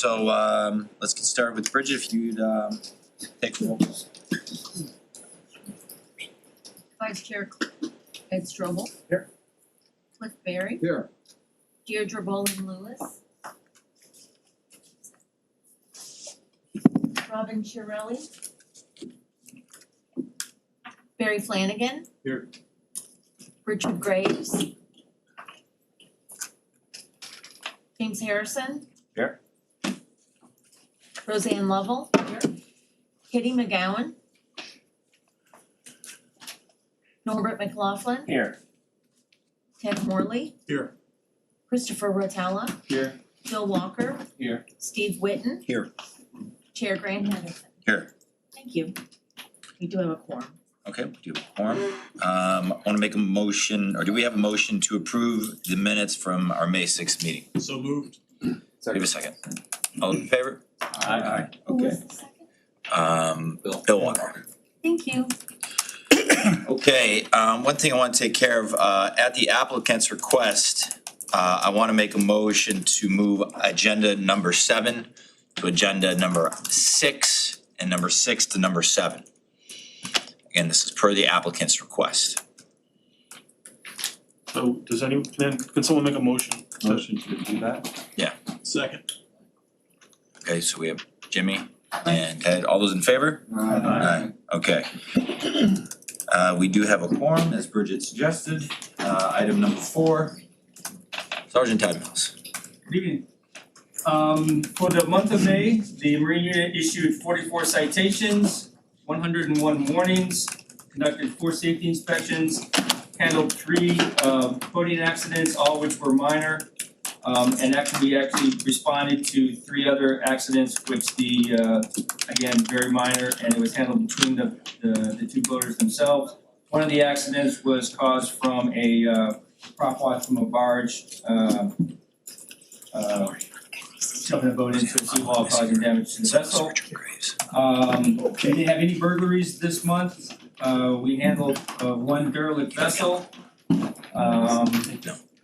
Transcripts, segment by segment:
so let's get started with Bridget, if you'd take the roll. Vice Chair Ed Strobel. Here. Cliff Barry. Here. Deirdre Bolin Lewis. Robin Chiarelli. Barry Flanagan. Here. Richard Graves. James Harrison. Here. Roseanne Lovell. Here. Kitty McGowan. Norbert McLaughlin. Here. Ted Morley. Here. Christopher Rotella. Here. Bill Walker. Here. Steve Whitten. Here. Chair Grant Henderson. Here. Thank you. We do have a quorum. Okay, we do have a quorum. I wanna make a motion, or do we have a motion to approve the minutes from our May sixth meeting? So moved. Give a second. All in favor? Aye. Who Okay. was the second? Bill Walker. Thank you. Okay, one thing I wanna take care of, at the applicant's request, I wanna make a motion to move agenda number 7 to agenda number 6 and number 6 to number 7. Again, this is per the applicant's request. So does anyone, can someone make a motion? Motion to do that? Second. Okay, so we have Jimmy and Ed, all those in favor? Aye. Okay. We do have a quorum, as Bridget suggested. Item number 4, Sergeant Tadmos. Good evening. For the month of May, the Marine Unit issued 44 citations, 101 warnings, conducted 4 safety inspections, handled 3 boating accidents, all which were minor. And we actually responded to 3 other accidents, which again, very minor, and it was handled between the 2 boaters themselves. One of the accidents was caused from a prop wash from a barge, shoving a boat into a seawall, causing damage to the vessel. We didn't have any burglaries this month. We handled 1 derelict vessel.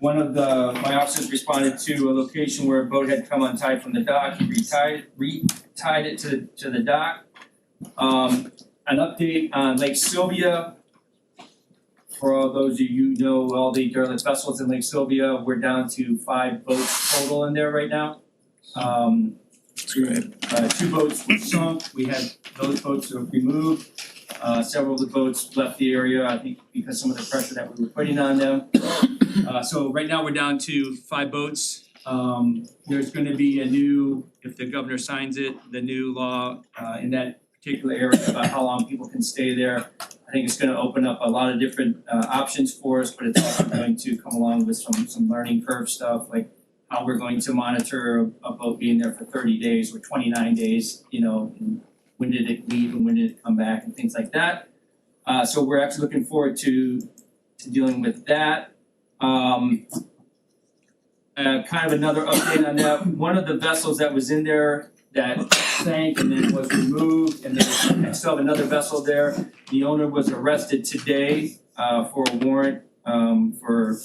One of my officers responded to a location where a boat had come untied from the dock. He retied it to the dock. An update on Lake Sylvia. For all those of you who know all the derelict vessels in Lake Sylvia, we're down to 5 boats total in there right now. 2 boats were sunk. We had those boats that were removed. Several of the boats left the area, I think because some of the pressure that we were putting on them. So right now we're down to 5 boats. There's gonna be a new, if the governor signs it, the new law in that particular area about how long people can stay there. I think it's gonna open up a lot of different options for us, but it's also going to come along with some learning curve stuff, like how we're going to monitor a boat being there for 30 days or 29 days, and when did it leave and when did it come back and things like that. So we're actually looking forward to dealing with that. Kind of another update on that, one of the vessels that was in there that sank and then was removed, and then we still have another vessel there. The owner was arrested today for a warrant for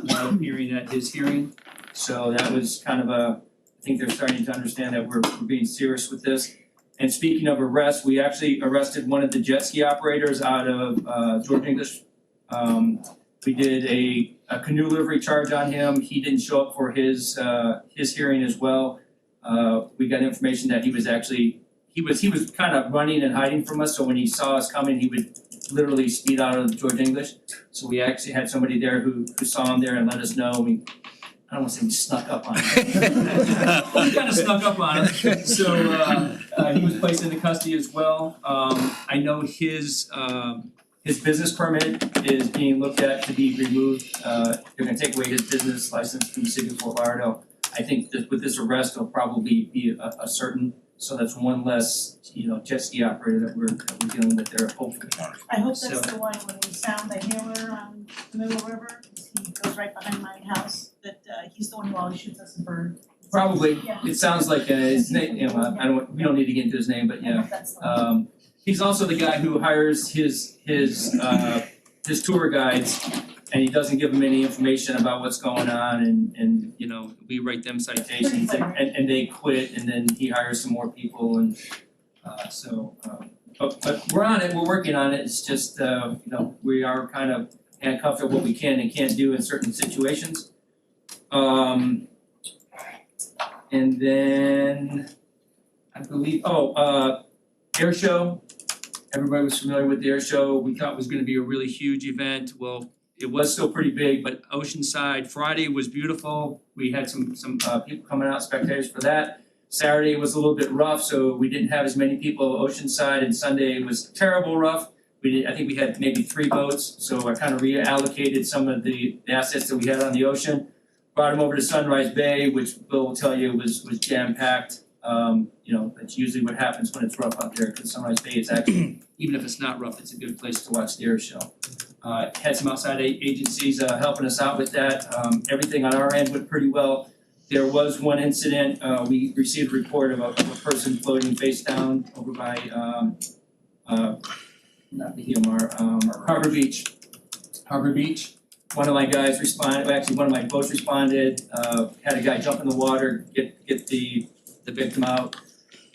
not appearing at his hearing. So that was kind of I think they're starting to understand that we're being serious with this. And speaking of arrests, we actually arrested one of the jet ski operators out of George English. We did a canoe livery charge on him. He didn't show up for his hearing as well. We got information that he was kind of running and hiding from us. So when he saw us coming, he would literally speed out of George English. So we actually had somebody there who saw him there and let us know. I don't want to say we snuck up on him. We kind of snuck up on him. So he was placed into custody as well. I know his business permit is being looked at to be removed. They're gonna take away his business license from the city of Fort Lauderdale. I think that with this arrest, it'll probably be a certain, so that's one less, jet ski operator that we're dealing with there, hopefully. I hope that's the one when we found the hailer on the Middle River, 'cause he goes right behind my house, that he's the one who always shoots us a bird. Probably, Yeah. it sounds like his name, we don't need to get into his name, but I yeah. hope that's the one. He's also the guy who hires his tour guides and he doesn't give them any information about what's going on, and you know, we write them citations and they quit, and then he hires some more people, and but we're on it, we're working on it, it's just you know, we are kind of handcuffed at what we can and can't do in certain situations. And then I believe, air show. Everybody was familiar with the air show. We thought it was gonna be a really huge event. Well, it was still pretty big, but Oceanside, Friday was beautiful. We had some people coming out, spectators for that. Saturday was a little bit rough, so we didn't have as many people Oceanside, and Sunday was terrible rough. I think we had maybe 3 boats, so I kind of reallocated some of the assets that we had on the ocean. Brought them over to Sunrise Bay, which Bill will tell you was jam-packed. You know, that's usually what happens when it's rough out there, because Sunrise Bay is actually, even if it's not rough, it's a good place to watch the air show. Had some outside agencies helping us out with that. Everything on our end went pretty well. There was one incident, we received a report of a person floating face down over by not the Hillmar, Harbor Beach. One of my guys responded, actually one of my boats responded, had a guy jump in the water, get the victim out,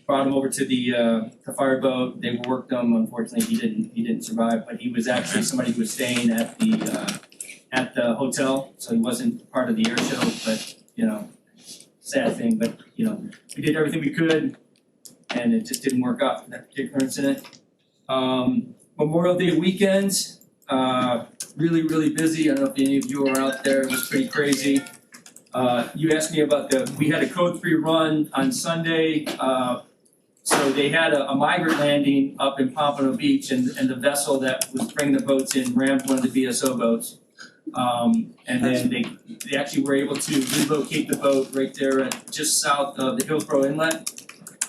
brought him over to the fireboat. They worked him. Unfortunately, he didn't survive, but he was actually somebody who was staying at the hotel, so he wasn't part of the air show. But you know, sad thing. But you know, we did everything we could, and it just didn't work out for that particular incident. Memorial Day weekend, really busy. I don't know if any of you are out there. It was pretty crazy. You asked me about we had a code 3 run on Sunday. So they had a migrant landing up in Pompano Beach, and the vessel that was bringing the boats in rammed one of the BSO boats. And then they actually were able to relocate the boat right there at just south of the Hillsborough Inlet.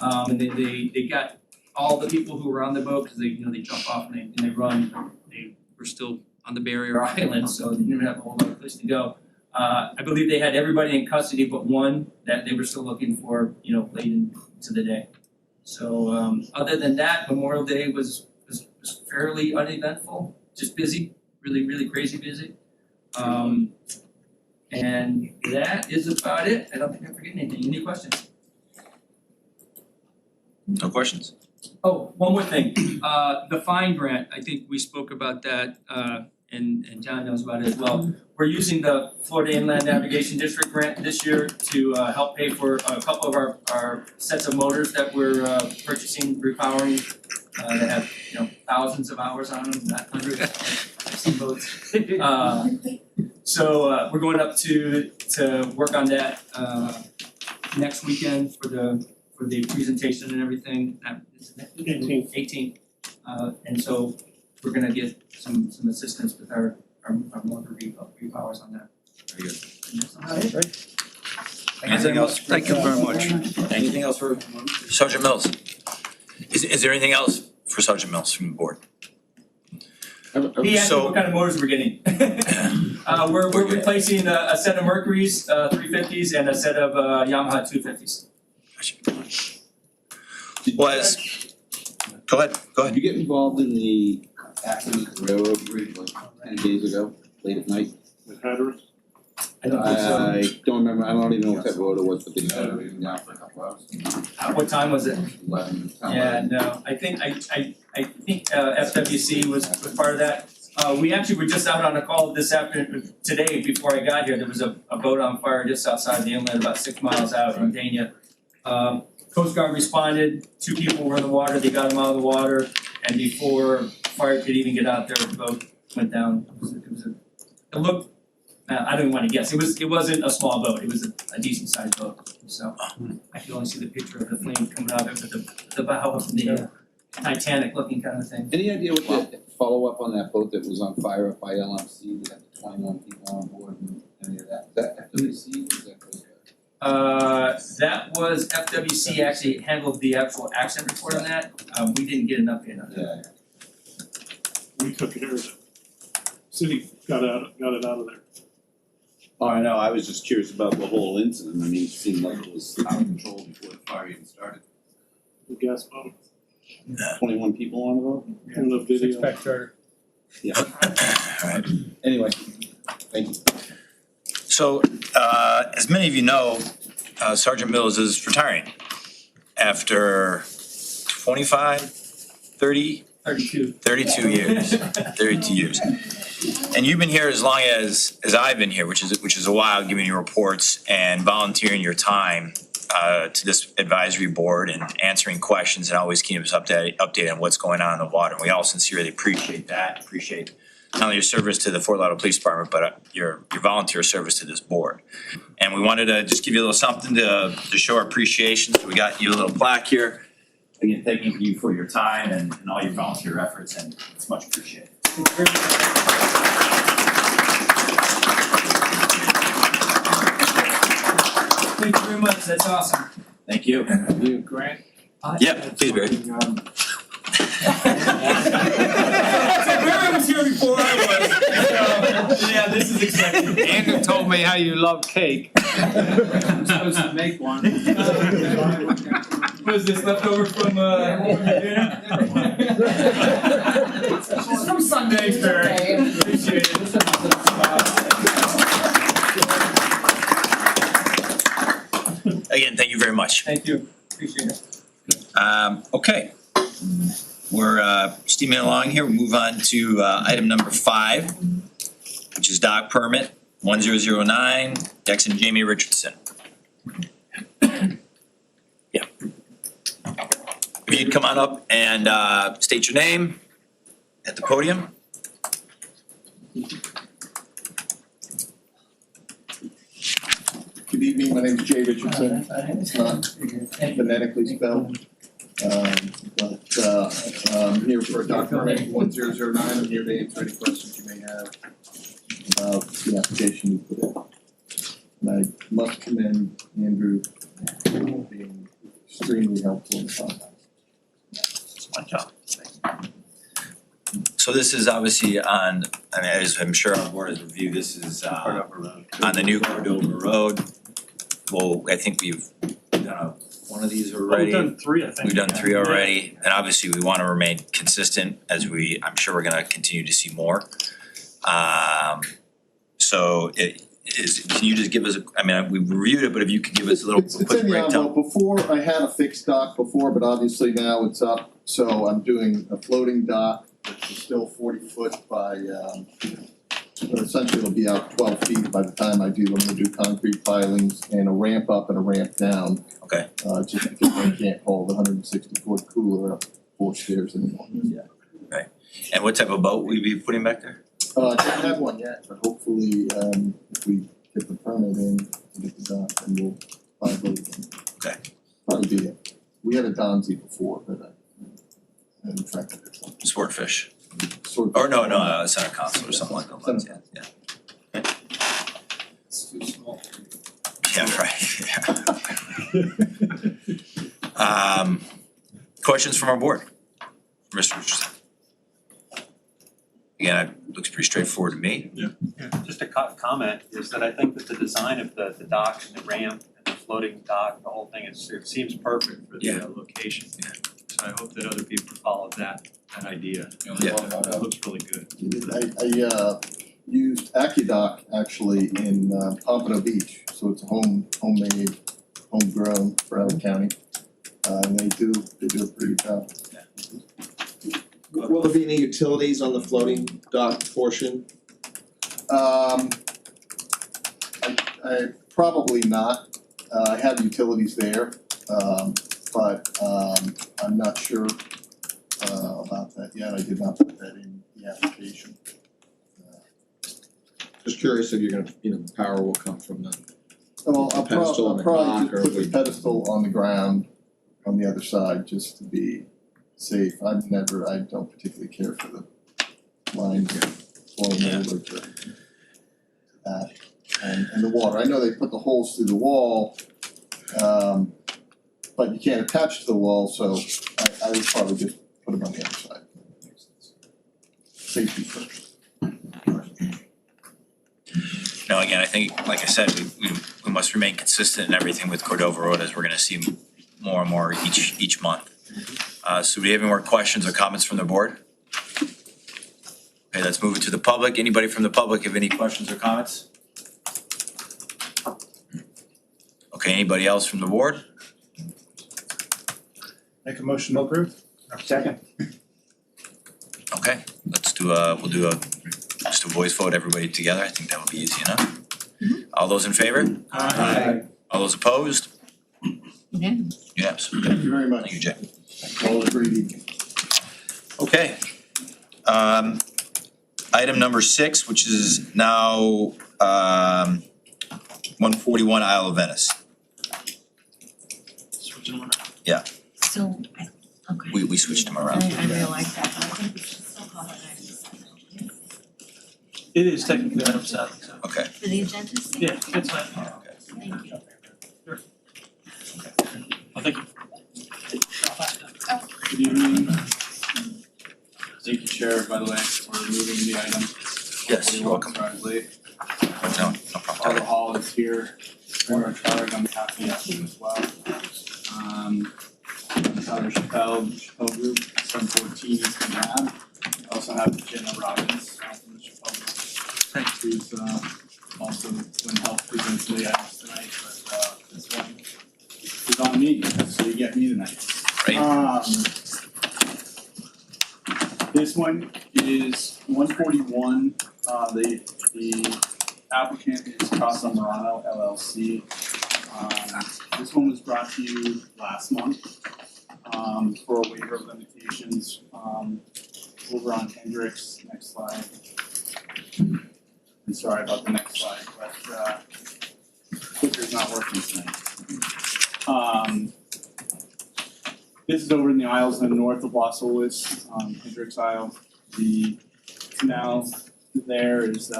And they got all the people who were on the boat, because they jump off and they run. They were still on the barrier island, so they didn't have a whole lot of place to go. I believe they had everybody in custody but one that they were still looking for, late into the day. So other than that, Memorial Day was fairly uneventful, just busy, really crazy busy. And that is about it. I don't think I'm forgetting anything. Any questions? No questions? Oh, one more thing. The fine grant, I think we spoke about that, and John knows about it as well. We're using the Florida Inland Navigation District grant this year to help pay for a couple of our sets of motors that we're purchasing, repowering, that have thousands of hours on them, not hundreds. I've seen boats. So we're going up to work on that next weekend for the presentation and everything. 18th. And so we're gonna get some assistance with our motor repowers on that. Very good. Alright. Anything else? Thank you very much. Anything else for Sergeant Mills? Is there anything else for Sergeant Mills from the board? He asked me what kind of motors we're getting. We're replacing a set of Mercury's 350s and a set of Yamaha 250s. Go ahead. Did you get involved in the accident at the railroad bridge like 10 days ago, late at night? With Hatteras? I don't think so. I don't remember, I don't even know what type of road it was, but they had it down for a couple hours. What time was it? 11, Yeah, no, I think FWC was part of that. We actually were just out on a call today before I got here. There was a boat on fire just outside the inlet, about 6 miles out in Dania. Coast Guard responded, 2 people were in the water, they got them out of the water, and before fire could even get out there, the boat went down. It looked, I don't even want to guess, it wasn't a small boat, it was a decent sized boat. So I could only see the picture of the flame coming out of it with the bow of the Titanic looking kind of thing. Any idea what the follow-up on that boat that was on fire up by LMC, that had the 21 people on board and any of that? Is that FWC or is that Coast Guard? That was FWC actually handled the actual accident report on that. We didn't get an update on that. Yeah. We took care of it. City got it out of there. Oh, I know, I was just curious about the whole incident, I mean, it seemed like it was out of control before the fire even started. The gas boat 21 people on the boat? in the video. Charter. Yeah. Alright. Anyway, Thank you. So, as many of you know, Sergeant Mills is retiring after 25, 30, 32 years. 32 years. And you've been here as long as I've been here, which is a while, giving you reports and volunteering your time to this advisory board and answering questions and always keeping us updated on what's going on in the water. And we all sincerely appreciate that. Appreciate not only your service to the Fort Lauderdale Police Department, but your volunteer service to this board. And we wanted to just give you a little something to show our appreciation. So we got you a little plaque here. Again, thanking you for your time and all your volunteer efforts, and it's much appreciated. Thank you very much, that's awesome. Thank you. You, Grant? Yeah, please, Barry. So Barry was here before I was, so, yeah, this is exciting. Andrew told me how you love cake. I'm supposed to make one. Was this left over from dinner? It's from Sunday, Barry. Appreciate it. Again, thank you very much. Thank you, appreciate it. Okay. We're steaming along here. We'll move on to item number 5, which is dock permit 1009, Dex and Jamie Richardson. Yeah. If you'd come on up and state your name at the podium. Good evening, my name is Jay Richardson. It's not phonetically spelled. But I'm here for a dock permit 1009. I'm here to answer any questions you may have about the application you put in. And I must commend Andrew for being extremely helpful in the process. My job. So this is obviously on, I mean, as I'm sure our board has reviewed, this is on the new Cordova Road. Well, I think we've done one of these already. We've done 3, I think. We've done 3 already, and obviously we wanna remain consistent as I'm sure we're gonna continue to see more. So can you just give us, I mean, we reviewed it, but if you could give us a little It's quick in the breakdown. envelope. Before, I had a fixed dock before, but obviously now it's up. So I'm doing a floating dock, which is still 40 foot by, but essentially it'll be out 12 feet by the time I'm gonna do concrete pilings and a ramp up and a ramp down. Okay. Just because I can't hold the 160-foot cooler up 4 stairs anymore. Yeah. And what type of boat will you be putting back there? I don't have one yet, but hopefully, if we get the permit in, and get the dock, then we'll buy a boat again. Okay. Probably be we had a Donzi before, but I haven't tracked it. Swordfish. Sort of. Or no, Center Council or something like that, yeah. It's too small. Yeah, right. Questions from our board? Mr. Richardson? Again, it looks pretty straightforward to me. Yeah, just a comment is that I think that the design of the dock and the ramp and the floating dock, the whole thing, it seems perfect for the location. Yeah. So I hope that other people follow that idea. Yeah. It looks really good. I used AccuDock actually in Pompano Beach, so it's a homemade, homegrown for Allen County. And they do a pretty good job. Will there be any utilities on the floating dock portion? I probably not. I have utilities there, but I'm not sure about that yet. I did not put that in the application. Just curious if you're gonna, the power will come from the, Well, I'll pedestal on the probably dock, or just put the we- pedestal on the ground on the other side, just to be safe. I don't particularly care for the line flowing over to that. And the water, I know they put the holes through the wall, but you can't attach to the wall, so I would probably just put them on the other side. Makes sense. Safety first. No, again, I think, like I said, we must remain consistent in everything with Cordova Road, as we're gonna see more and more each month. So do we have any more questions or comments from the board? Okay, Okay, let's move it to the public. Anybody from the public have any questions or comments? Okay, anybody else from the board? Make a motion to approve. Second. Okay, let's do we'll do just a voice vote, everybody together. I think that would be easy enough. All those in favor? Aye. All those opposed? Unanimous. Yes. Thank you very much. Thank you, Jay. All agreed. Okay. Item number 6, which is now 141 Isle of Venice. So, okay. We switched them around. I realize that, but I think we should still call it item 7. It is technically item 7, so. Okay. For the agenda sake? Yeah, that's fine. Thank you. Well, thank you. Good evening. Thank you, Chair, by the way, for moving the item. Yes, you're welcome. Sorry, I was late. No problem. Barbara Hall is here, for our charge on behalf of the applicant as well. Tyler Chappelle Group, 714 Eastern Ave. I also have Jenna Robbins from the Chappelle Group, who's also going to help present some of the items tonight, but this one is on me, so you get me tonight. Great. This one is 141, the applicant is Casa Morano LLC. This one was brought to you last month, for a waiver of limitations, over on Hendricks, next slide. I'm sorry about the next slide, but, clicker's not working tonight. This is over in the Isles and north of Las Olas, Hendricks Isle. The canal there is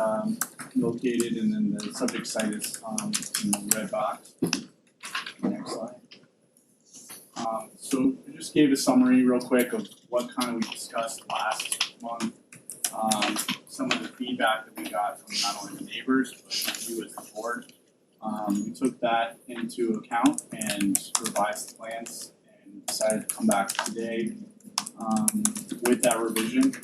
located, and then the subject site is in the red box. Next slide. So I just gave a summary real quick of what kind of we discussed last month. Some of the feedback that we got from not only the neighbors, but you as the board. We took that into account and revised the plans and decided to come back today with that revision.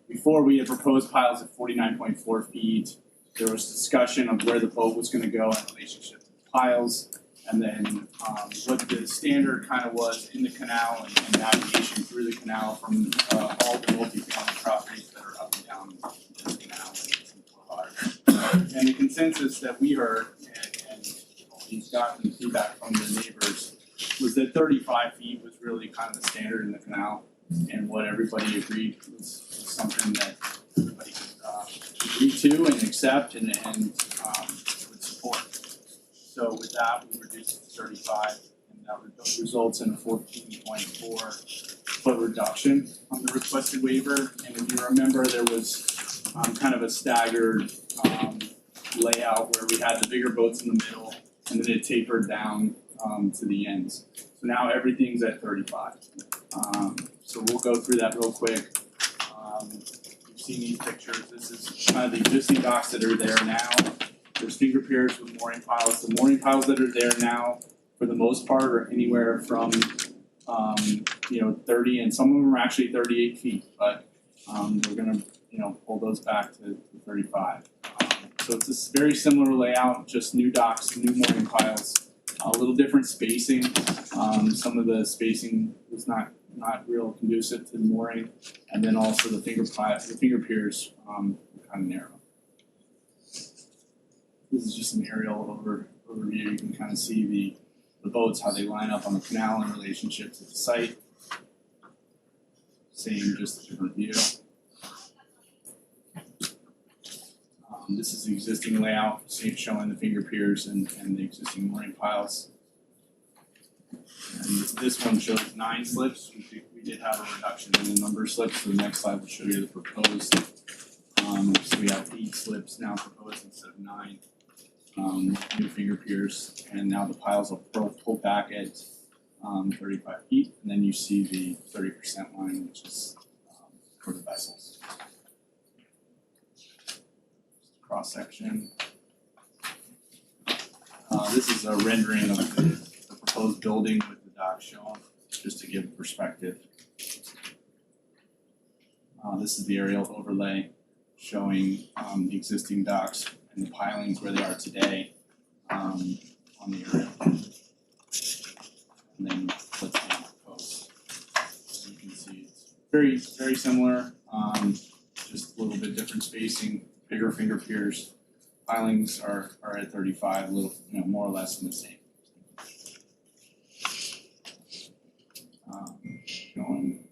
Before we had proposed piles at 49.4 feet. There was discussion of where the boat was gonna go in relationship to the piles. And then what the standard kind of was in the canal and navigation through the canal from all the multifamily properties that are up and down the canal. And the consensus that we heard and we've gotten feedback from the neighbors was that 35 feet was really kind of the standard in the canal. And what everybody agreed was something that everybody could agree to and accept and would support. So with that, we reduced it to 35, and that results in a 14.4 foot reduction on the requested waiver. And if you remember, there was kind of a staggered layout where we had the bigger boats in the middle, and then it tapered down to the ends. So now everything's at 35. So we'll go through that real quick. You've seen these pictures. This is kind of the existing docks that are there now. There's finger piers with mooring piles. The mooring piles that are there now, for the most part, are anywhere from 30, and some of them are actually 38 feet, but we're gonna pull those back to 35. So it's a very similar layout, just new docks, new mooring piles, a little different spacing. Some of the spacing was not real conducive to the mooring, and then also the finger piers were kind of narrow. This is just an aerial overview. You can kind of see the boats, how they line up on the canal in relationship to the site. Same, just a different view. This is the existing layout, showing the finger piers and the existing mooring piles. And this one shows 9 slips. We did have a reduction in the number of slips. So the next slide will show you the proposed. So we have 8 slips now proposed instead of 9. New finger piers, and now the piles will pull back at 35 feet, and then you see the 30% line, which is for the vessels. Cross section. This is a rendering of the proposed building with the dock shown, just to give perspective. This is the aerial overlay showing the existing docks and the pilings where they are today on the aerial. And then let's see proposed. So you can see it's very similar, just a little bit different spacing, bigger finger piers. Pilings are at 35, a little, more or less in the same. Going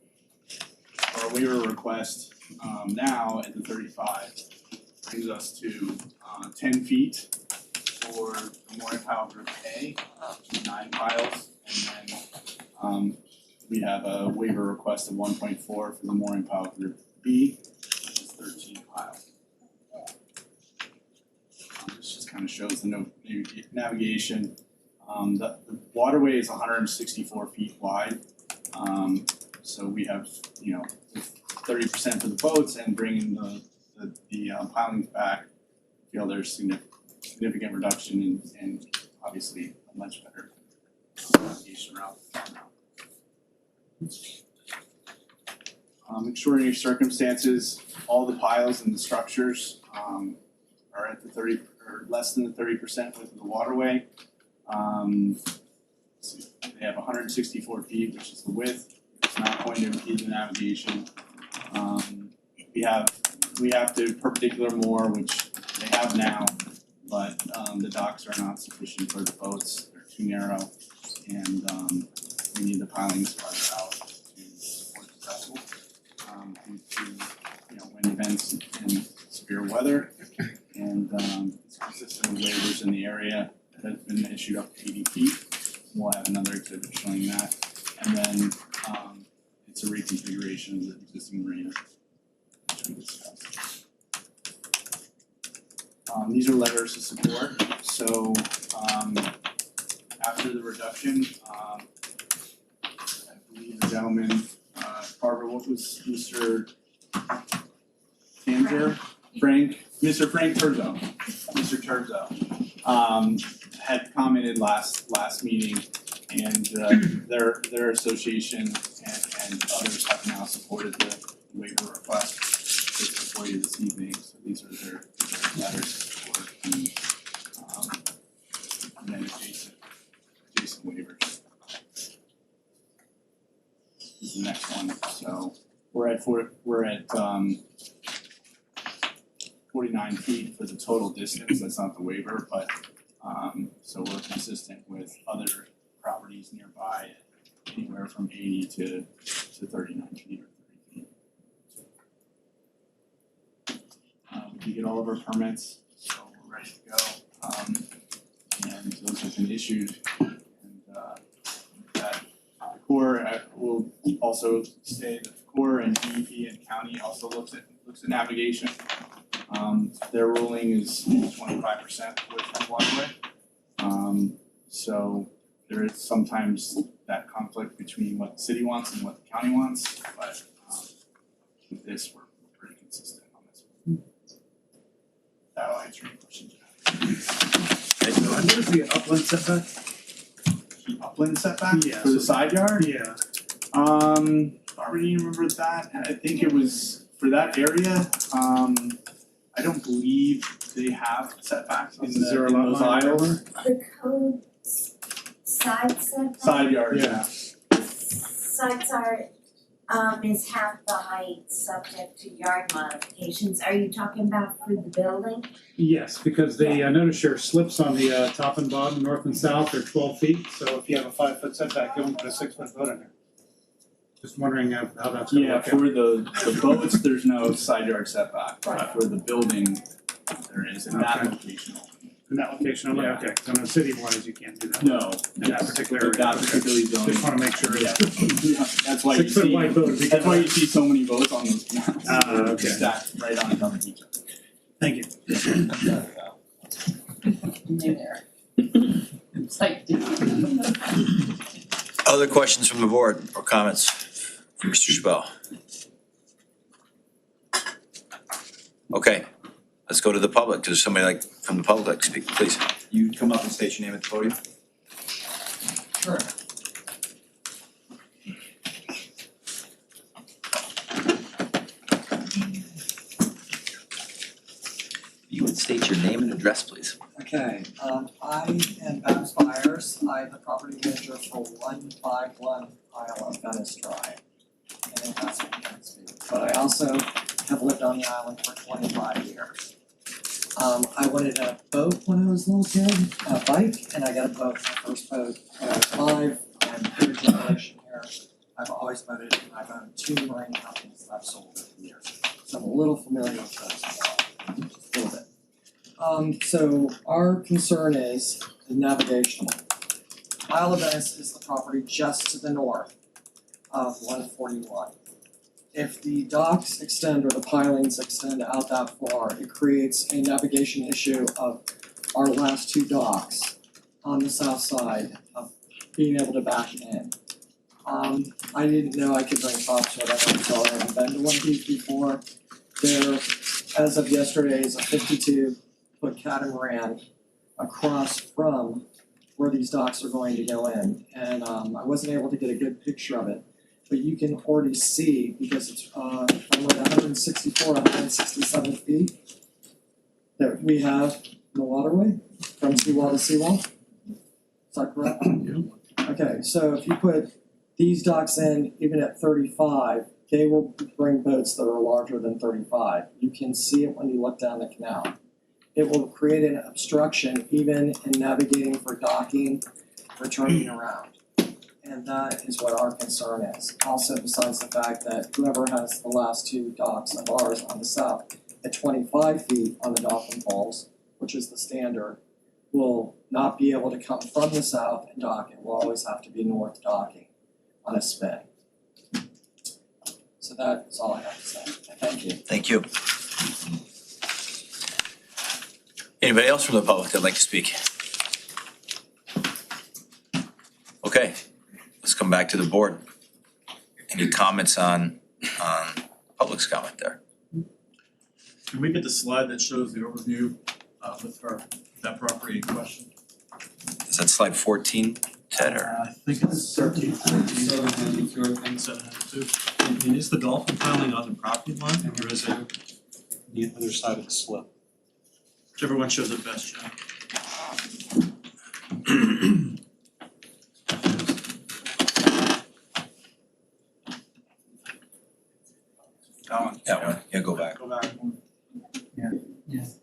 our waiver request now at the 35 brings us to 10 feet for the mooring pile group A, which is 9 piles, and then we have a waiver request of 1.4 for the mooring pile group B, which is 13 piles. This just kind of shows the navigation. The waterway is 164 feet wide. So we have, 30% for the boats and bringing the pilings back, I feel there's significant reduction and obviously a much better navigation route. Extraordinary circumstances, all the piles and the structures are at the 30 or less than the 30% width of the waterway. They have 164 feet, which is the width. It's not going to impede the navigation. We have to perpendicular moor, which they have now, but the docks are not sufficient for the boats. They're too narrow, and we need the pilings farther out to support the vessel due to wind events and severe weather. And it's consistent with waivers in the area that have been issued up to 80 feet. We'll have another exhibit showing that. And then it's a reconfiguration of the existing marina, which we discussed. These are letters of support. So after the reduction, I believe the gentleman, Barbara, what was Mr. Tanzer? Mr. Frank Terzo. Mr. Terzo had commented last meeting, and their association and others have now supported the waiver request that's before you this evening. So these are their letters of support and then adjacent waivers. This is the next one. So we're at 49 feet for the total distance. That's not the waiver, but so we're consistent with other properties nearby, anywhere from 80 to 39 feet or 30 feet. We did get all of our permits, so we're ready to go. And those have been issued. And that the Corps will also say that the Corps and DEP and county also looks at navigation. Their ruling is 25% width of waterway. So there is sometimes that conflict between what the city wants and what the county wants, but with this, we're pretty consistent on this one. That'll answer your question. What is the upland setback? The upland setback Yeah, for the side yard? Yeah. Barbara, do you remember that? I think it was for that area, I don't believe they have setbacks in Is there a in lot those line aisles. The code side setback? Side yard, yeah. Side yard is half the height subject to yard modifications. Are you talking about for the building? Yes, because the notice your slips on the top and bottom, north and south, are 12 feet. So if you have a 5-foot setback, you only put a 6-foot boat in there. Just wondering how that's gonna Yeah, work out. for the boats, there's no side yard setback, but for the building, there is in that Okay. location. In that location, only, Yeah. okay, so no city-wise, you can't do that. No, In that particular area. that particularly zone. Just wanna make sure Yeah, it's that's why you 6-foot see, wide boat. that's why you see so many boats on those canals. Okay. Stacked right on top of each other. Thank you. There. It's like. Other questions from the board or comments for Mr. Chabot? Okay, let's go to the public. Does somebody from the public like to speak, please? You come up and state your name at the podium. Sure. state your name and address, please. Okay, I am Babs Byers, I'm the property manager for 151 Isle of Venice Drive. And it has but I also have lived on the island for 25 years. I wanted a boat when I was a little kid, a bike, and I got a boat, my first boat when I was 5. I'm third generation here. I've always boated, and I've owned 2 marine companies that I've sold over the years. So I'm a little familiar with those as well, just a little bit. So our concern is the navigational. Isle of Venice is the property just to the north of 141. If the docks extend or the pilings extend out that far, it creates a navigation issue of our last 2 docks on the south side of being able to back in. I didn't know I could bring props to it, I don't tell, I haven't been to one of these before. There, as of yesterday, is a 52-foot catamaran across from where these docks are going to go in. And I wasn't able to get a good picture of it, but you can already see, because it's from like 164, 167 feet that we have in the waterway from seawall to seawall. Is that correct? Okay, so if you put these docks in, even at 35, they will bring boats that are larger than 35. You can see it when you look down the canal. It will create an obstruction even in navigating for docking, for turning around. And that is what our concern is. Also, besides the fact that whoever has the last 2 docks of ours on the south at 25 feet on the Dolphin Falls, which is the standard, will not be able to come from the south and dock. It will always have to be north docking on a spin. So that is all I have to say. Thank you. Thank you. Anybody else from the public that'd like to speak? Okay, let's come back to the board. Any comments on public's comment there? Can we get the slide that shows the overview with that property in question? Is that slide 14, Ted, or? I think it's 13, 14. 702. And is the dolphin piling on the property line or is it the other side of the slip? Whichever one shows it best, John. That one. That one, yeah, go back. Go back one. Yes.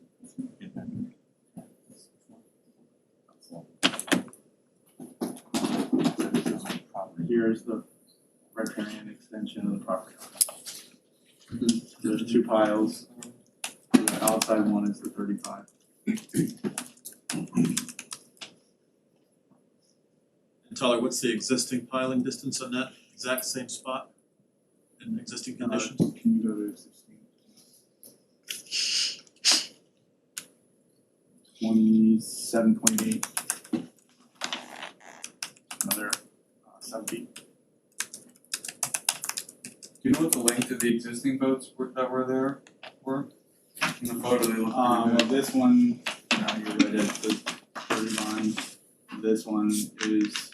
Here's the riparian extension of the property. There's 2 piles. The outside one is the 35. And Tyler, what's the existing piling distance on that exact same spot in existing conditions? Can you go to 27.8. Another 7 feet. Do you know what the length of the existing boats that were there were? In the photo they look Well, this one, now you're right at the 39. This one is,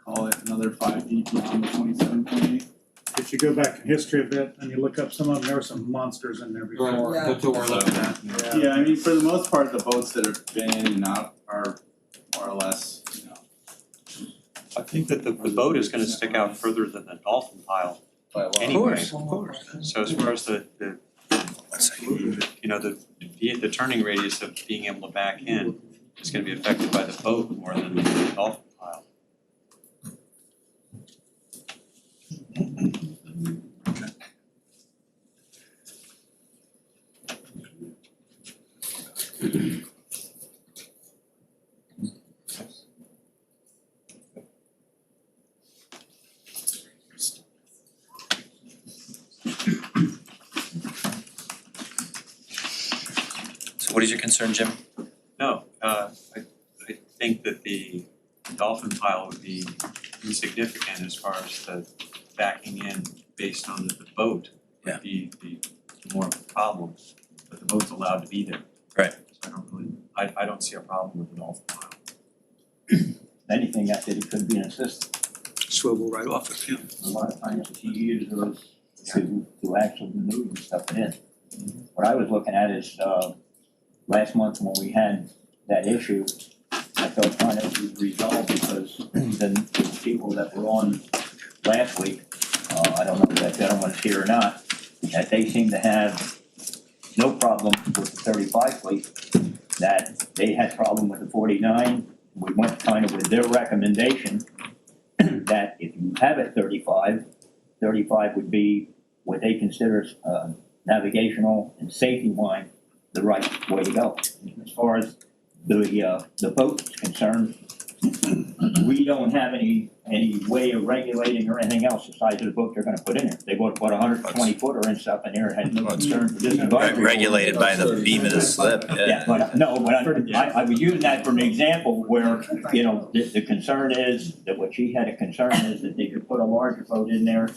call it another 5 feet beyond the 27.8. If you go back in history a bit and you look up some of them, there were some monsters in there before. That's what we're looking at. Yeah, I mean, for the most part, the boats that have been in and out are more or less, you know. I think that the boat is gonna stick out further than the dolphin pile anyway. Of course. So as far as the you know, the turning radius of being able to back in is gonna be affected by the boat more than the dolphin pile. So what is your concern, Jim? No, I think that the dolphin pile would be insignificant as far as the backing in based on the boat would be the more of a problem, but the boat's allowed to be there. Right. So I don't see a problem with the dolphin pile. Anything that it could be an assist. Swivel right off of you. A lot of times you use those to actually maneuver stuff in. What I was looking at is last month when we had that issue, I felt kind of resolved because the people that were on last week, I don't know if that gentleman is here or not, that they seem to have no problem with the 35 feet, that they had problem with the 49. We went kind of with their recommendation that if you have it 35 would be what they consider navigational and safety line the right way to go. As far as the boat is concerned, we don't have any way of regulating or anything else the size of the boat they're gonna put in there. They bought 120 foot or inch up in there and had no concern for this advisory. Regulated by the beam of the slip, Yeah, but I was using that for an example where, you know, the concern is that what she had a concern is that they could put a larger boat in there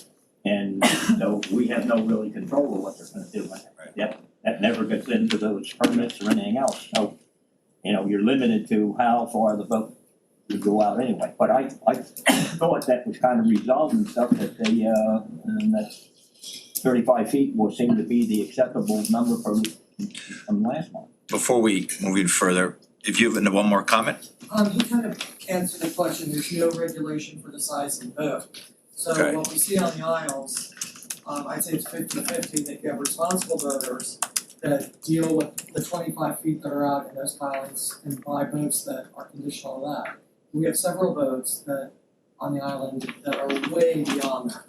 and so we have no really control of what they're gonna do with it. Yep, that never gets into those permits or anything else, so, you know, you're limited to how far the boat would go out anyway, but I thought that was kind of resolving stuff that they, and that 35 feet will seem to be the acceptable number from last month. Before we move even further, if you have one more comment? He kind of answered the question, there's no regulation for the size of the boat. So Okay. what we see on the aisles, I'd say it's 50-50, that you have responsible boaters that deal with the 25 feet that are out in those pilings and buy boats that are conditional on that. We have several boats that, on the island, that are way beyond that.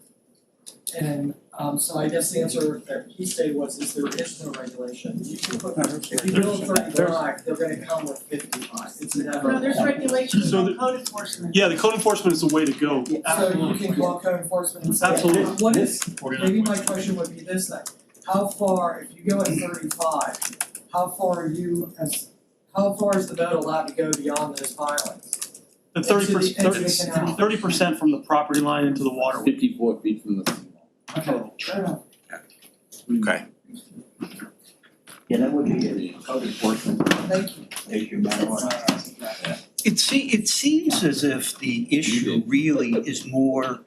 And, so I guess the answer that he stated was, is there is no regulation. You can put, if you build 35, they're gonna come with 55, it's never. No, there's regulations So on the- code enforcement. Yeah, the code enforcement is the way to go. So you can call code enforcement and say, Absolutely. what is, maybe my question would be this then, how far, if you go at 35, how far is the boat allowed to go beyond those pilings? The Into the canal. 30% from the property line into the water. 54 feet from the. Okay, fair enough. Okay. Yeah, that would be a code enforcement issue, no matter what. It seems as if the issue really is more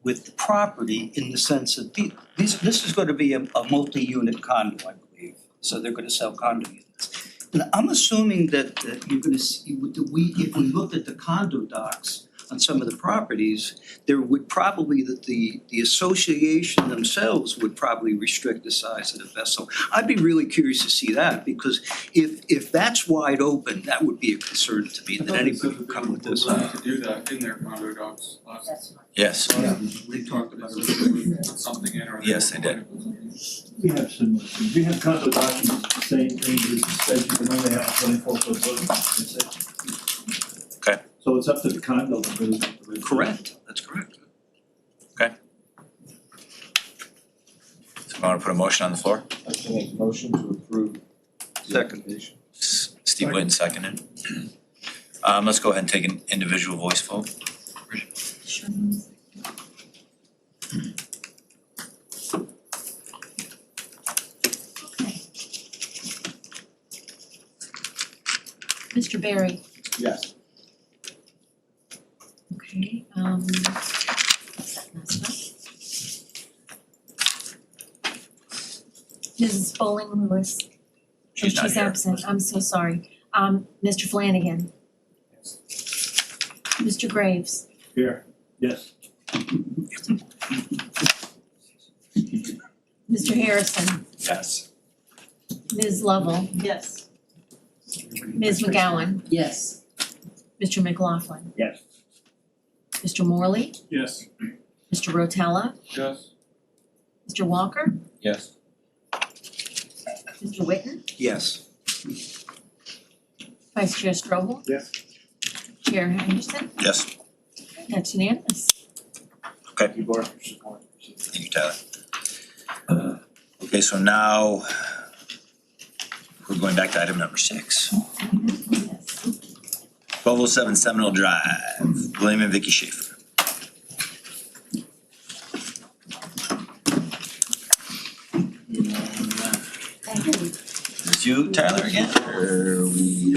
with the property in the sense that this is gonna be a multi-unit condo, I believe, so they're gonna sell condo units. And I'm assuming that you're gonna see, if we looked at the condo docs on some of the properties, there would probably, the association themselves would probably restrict the size of the vessel. I'd be really curious to see that, because if that's wide open, that would be a concern to me, that anybody would come with this. willing to do that in their condo docs last. Yes. We talked about something in our. Yes, they did. We have similar things. We have condo documents, the same thing, it says you can only have a 24-foot boat, that's it. Okay. So it's up to the condo to really. Correct, that's correct. Okay. So I wanna put a motion on the floor? I can make a motion to approve. Second. Steve Whitten seconded. Let's go ahead and take an individual voice vote. Mr. Barry, Yes. okay, that's messed up. Mrs. Bowling Lewis. She's not here. absent, I'm so sorry. Mr. Flanagan. Mr. Graves. Here, yes. Mr. Harrison. Yes. Ms. Lovell. Yes. Ms. McGowan. Yes. Mr. McLaughlin. Yes. Mr. Morley. Yes. Mr. Rotella. Yes. Mr. Walker. Yes. Mr. Whitten. Yes. Vice Chair Strobel. Yes. Chair Henderson. Yes. That's unanimous. Okay. Thank you, Tyler. Okay, so now we're going back to item number 6. 1207 Seminole Drive, William and Vicky Schaefer. It's you, Tyler, again? Or we?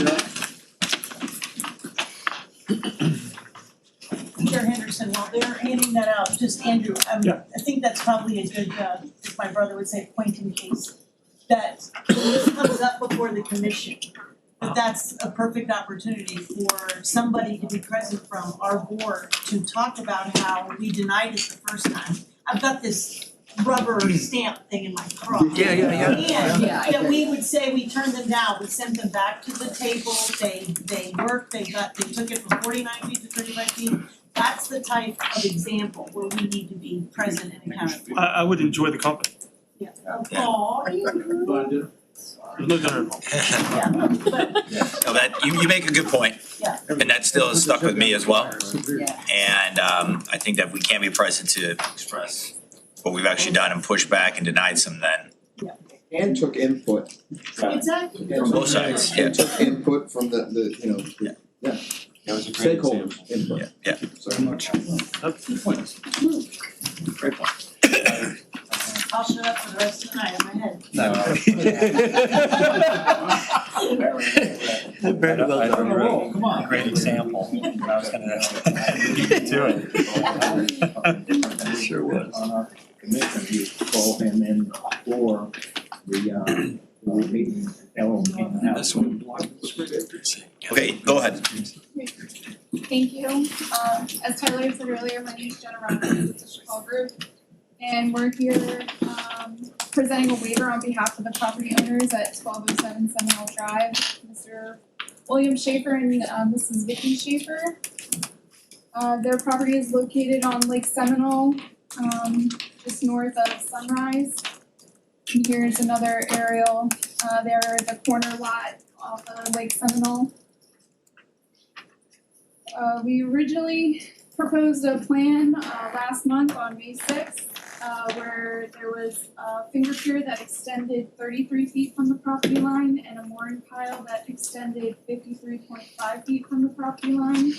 Chair Henderson, while they're handing that out, just Andrew, I think that's probably a good, if my brother would say, point in case. that when this comes up before the commission, that's a perfect opportunity for somebody to be present from our board to talk about how we denied it the first time. I've got this rubber stamp thing in my car. Yeah. And Yeah, that we would say we turned them down, we sent them back to the table, they worked, they took it from 49 feet to 35 feet. That's the type of example where we need to be present and accounted for. I would enjoy the company. Yeah. Aw, There's no dinner involved. No, that, you make a good point. Yeah. And that still is stuck with me as well. Yeah. And I think that we can't be present to express what we've actually done and pushed back and denied some then. And took input. Exactly. From both sides, yeah. And took input from the you know, That was a great example. stakeholders input. Yeah. So much. Good point. Great point. I'll shut up for the rest of the night in my head. Very well done. Come on. Great example. I was gonna leave you to it. Sure was. On our commission, you call him in for the meeting, tell him came out. This one. Okay, go ahead. Thank you. As Tyler said earlier, my name is Jenna Robbins with the Chicago Group. And we're here presenting a waiver on behalf of the property owners at 1207 Seminole Drive, Mr. William Schaefer and Mrs. Vicky Schaefer. Their property is located on Lake Seminole, just north of Sunrise. And here's another aerial. They're the corner lot off of Lake Seminole. We originally proposed a plan last month on May 6th, where there was a finger pier that extended 33 feet from the property line and a mooring pile that extended 53.5 feet from the property line.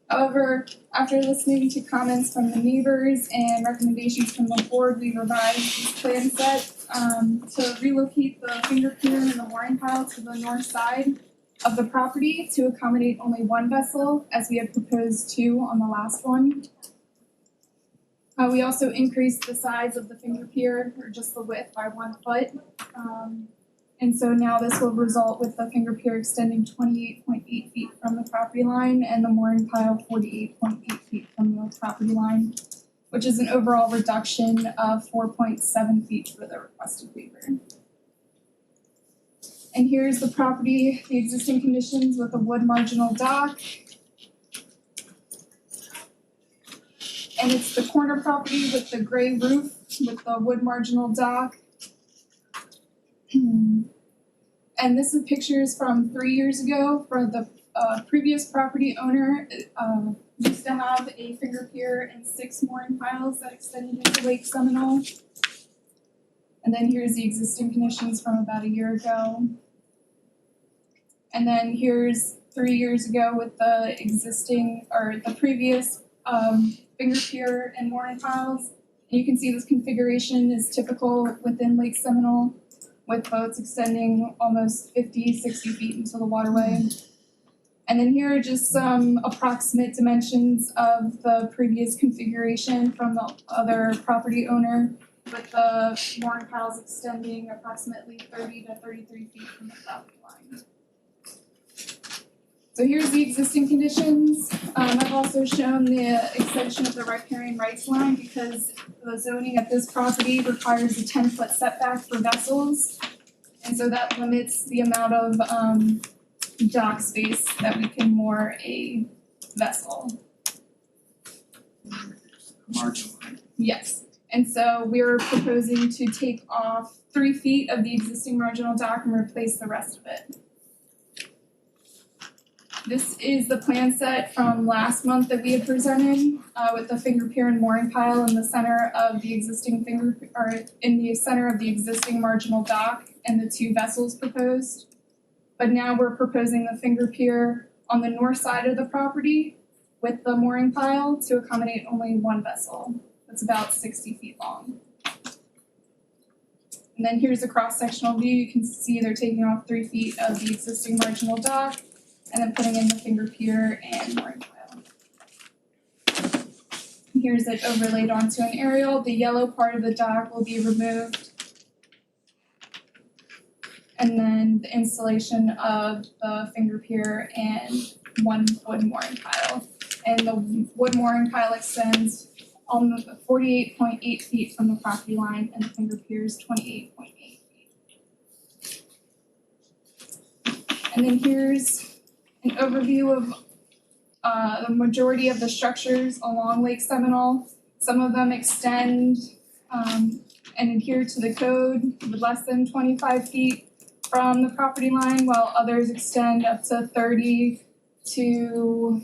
However, after listening to comments from the neighbors and recommendations from the board, we revised this plan set to relocate the finger pier and the mooring pile to the north side of the property to accommodate only one vessel, as we had proposed two on the last one. We also increased the size of the finger pier, or just the width, by 1 foot. And so now this will result with the finger pier extending 28.8 feet from the property line and the mooring pile 48.8 feet from the property line, which is an overall reduction of 4.7 feet for the requested waiver. And here's the property, the existing conditions with a wood marginal dock. And it's the corner property with the gray roof with the wood marginal dock. And this is pictures from 3 years ago for the previous property owner. Used to have a finger pier and 6 mooring piles that extended into Lake Seminole. And then here's the existing conditions from about a year ago. And then here's 3 years ago with the existing, or the previous finger pier and mooring piles. And you can see this configuration is typical within Lake Seminole, with boats extending almost 50, 60 feet into the waterway. And then here are just some approximate dimensions of the previous configuration from the other property owner, with the mooring piles extending approximately 30 to 33 feet from the property line. So here's the existing conditions. I've also shown the extension of the riparian rights line because the zoning at this property requires a 10-foot setback for vessels. And so that limits the amount of dock space that we can moor a vessel. Marginal. Yes. And so we're proposing to take off 3 feet of the existing marginal dock and replace the rest of it. This is the plan set from last month that we had presented with the finger pier and mooring pile in the center of the existing existing marginal dock and the 2 vessels proposed. But now we're proposing the finger pier on the north side of the property with the mooring pile to accommodate only 1 vessel. That's about 60 feet long. And then here's a cross-sectional view. You can see they're taking off 3 feet of the existing marginal dock and then putting in the finger pier and mooring pile. Here's it overlaid onto an aerial. The yellow part of the dock will be removed. and then the installation of the finger pier and one wood mooring pile. And the wood mooring pile extends 48.8 feet from the property line, and the finger pier is 28.8 feet. And then here's an overview of the majority of the structures along Lake Seminole. Some of them extend and adhere to the code with less than 25 feet from the property line, while others extend up to 30 to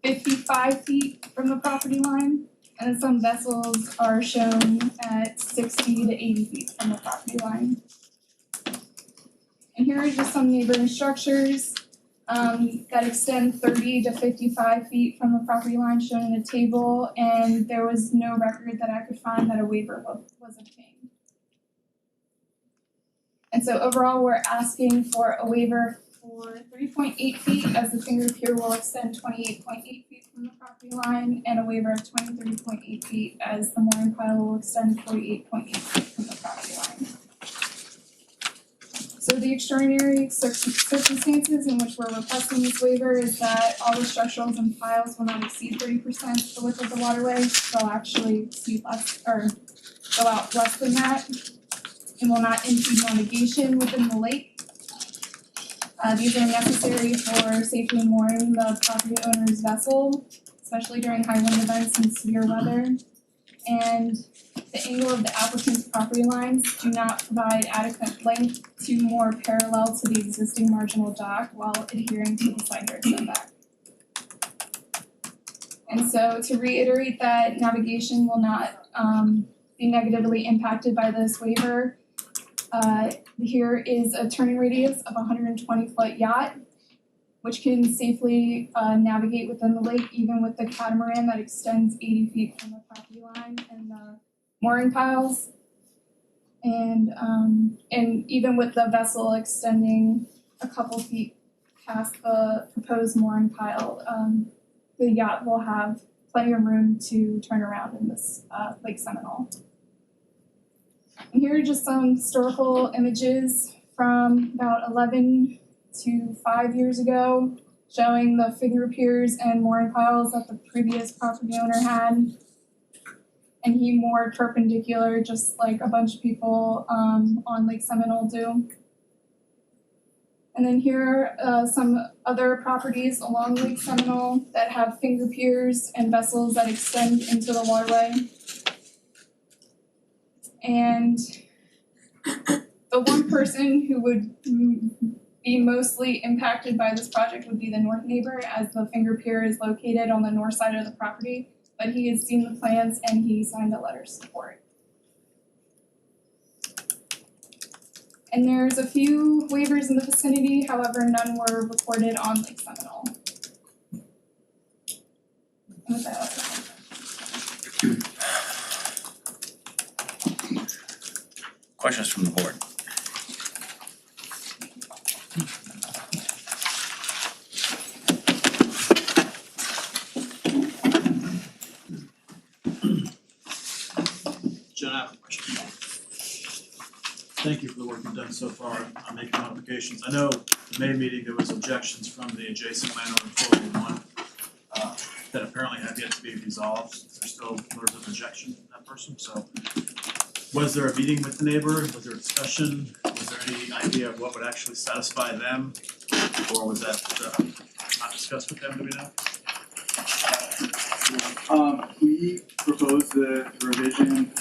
55 feet from the property line. And then some vessels are shown at 60 to 80 feet from the property line. And here are just some neighboring structures that extend 30 to 55 feet from the property line shown in the table, and there was no record that I could find that a waiver was obtained. And so overall, we're asking for a waiver for 3.8 feet as the finger pier will extend 28.8 feet from the property line, and a waiver of 23.8 feet as the mooring pile will extend 48.8 feet from the property line. So the extraordinary circumstances in which we're requesting this waiver is that all the structurals and piles will not exceed 30% the width of the waterway. They'll actually exceed less or go out less than that, and will not impede navigation within the lake. These are necessary for safely mooring the property owner's vessel, especially during high wind events and severe weather. And the angle of the applicant's property lines do not provide adequate length to moor parallel to the existing marginal dock while adhering to the side yard setback. And so to reiterate that navigation will not be negatively impacted by this waiver, here is a turning radius of a 120-foot yacht, which can safely navigate within the lake even with the catamaran that extends 80 feet from the property line and the mooring piles. And even with the vessel extending a couple feet past the proposed mooring pile, the yacht will have plenty of room to turn around in this Lake Seminole. And here are just some historical images from about 11 to 5 years ago, showing the finger piers and mooring piles that the previous property owner had. And he moored perpendicular, just like a bunch of people on Lake Seminole do. And then here are some other properties along Lake Seminole that have finger piers and vessels that extend into the waterway. And the one person who would be mostly impacted by this project would be the north neighbor, as the finger pier is located on the north side of the property, but he has seen the plans and he signed a letter of support. And there's a few waivers in the vicinity, however, none were recorded on Lake Seminole. And with that, I'll turn it over. Questions from the board? Jen, I have a question. Thank you for the work you've done so far on making modifications. I know the May meeting, there was objections from the adjacent landowner 401 that apparently have yet to be resolved. There's still letters of objection from that person, so was there a meeting with the neighbor? Was there a discussion? Was there any idea of what would actually satisfy them? Or was that not discussed with them, do we know? We proposed the revision,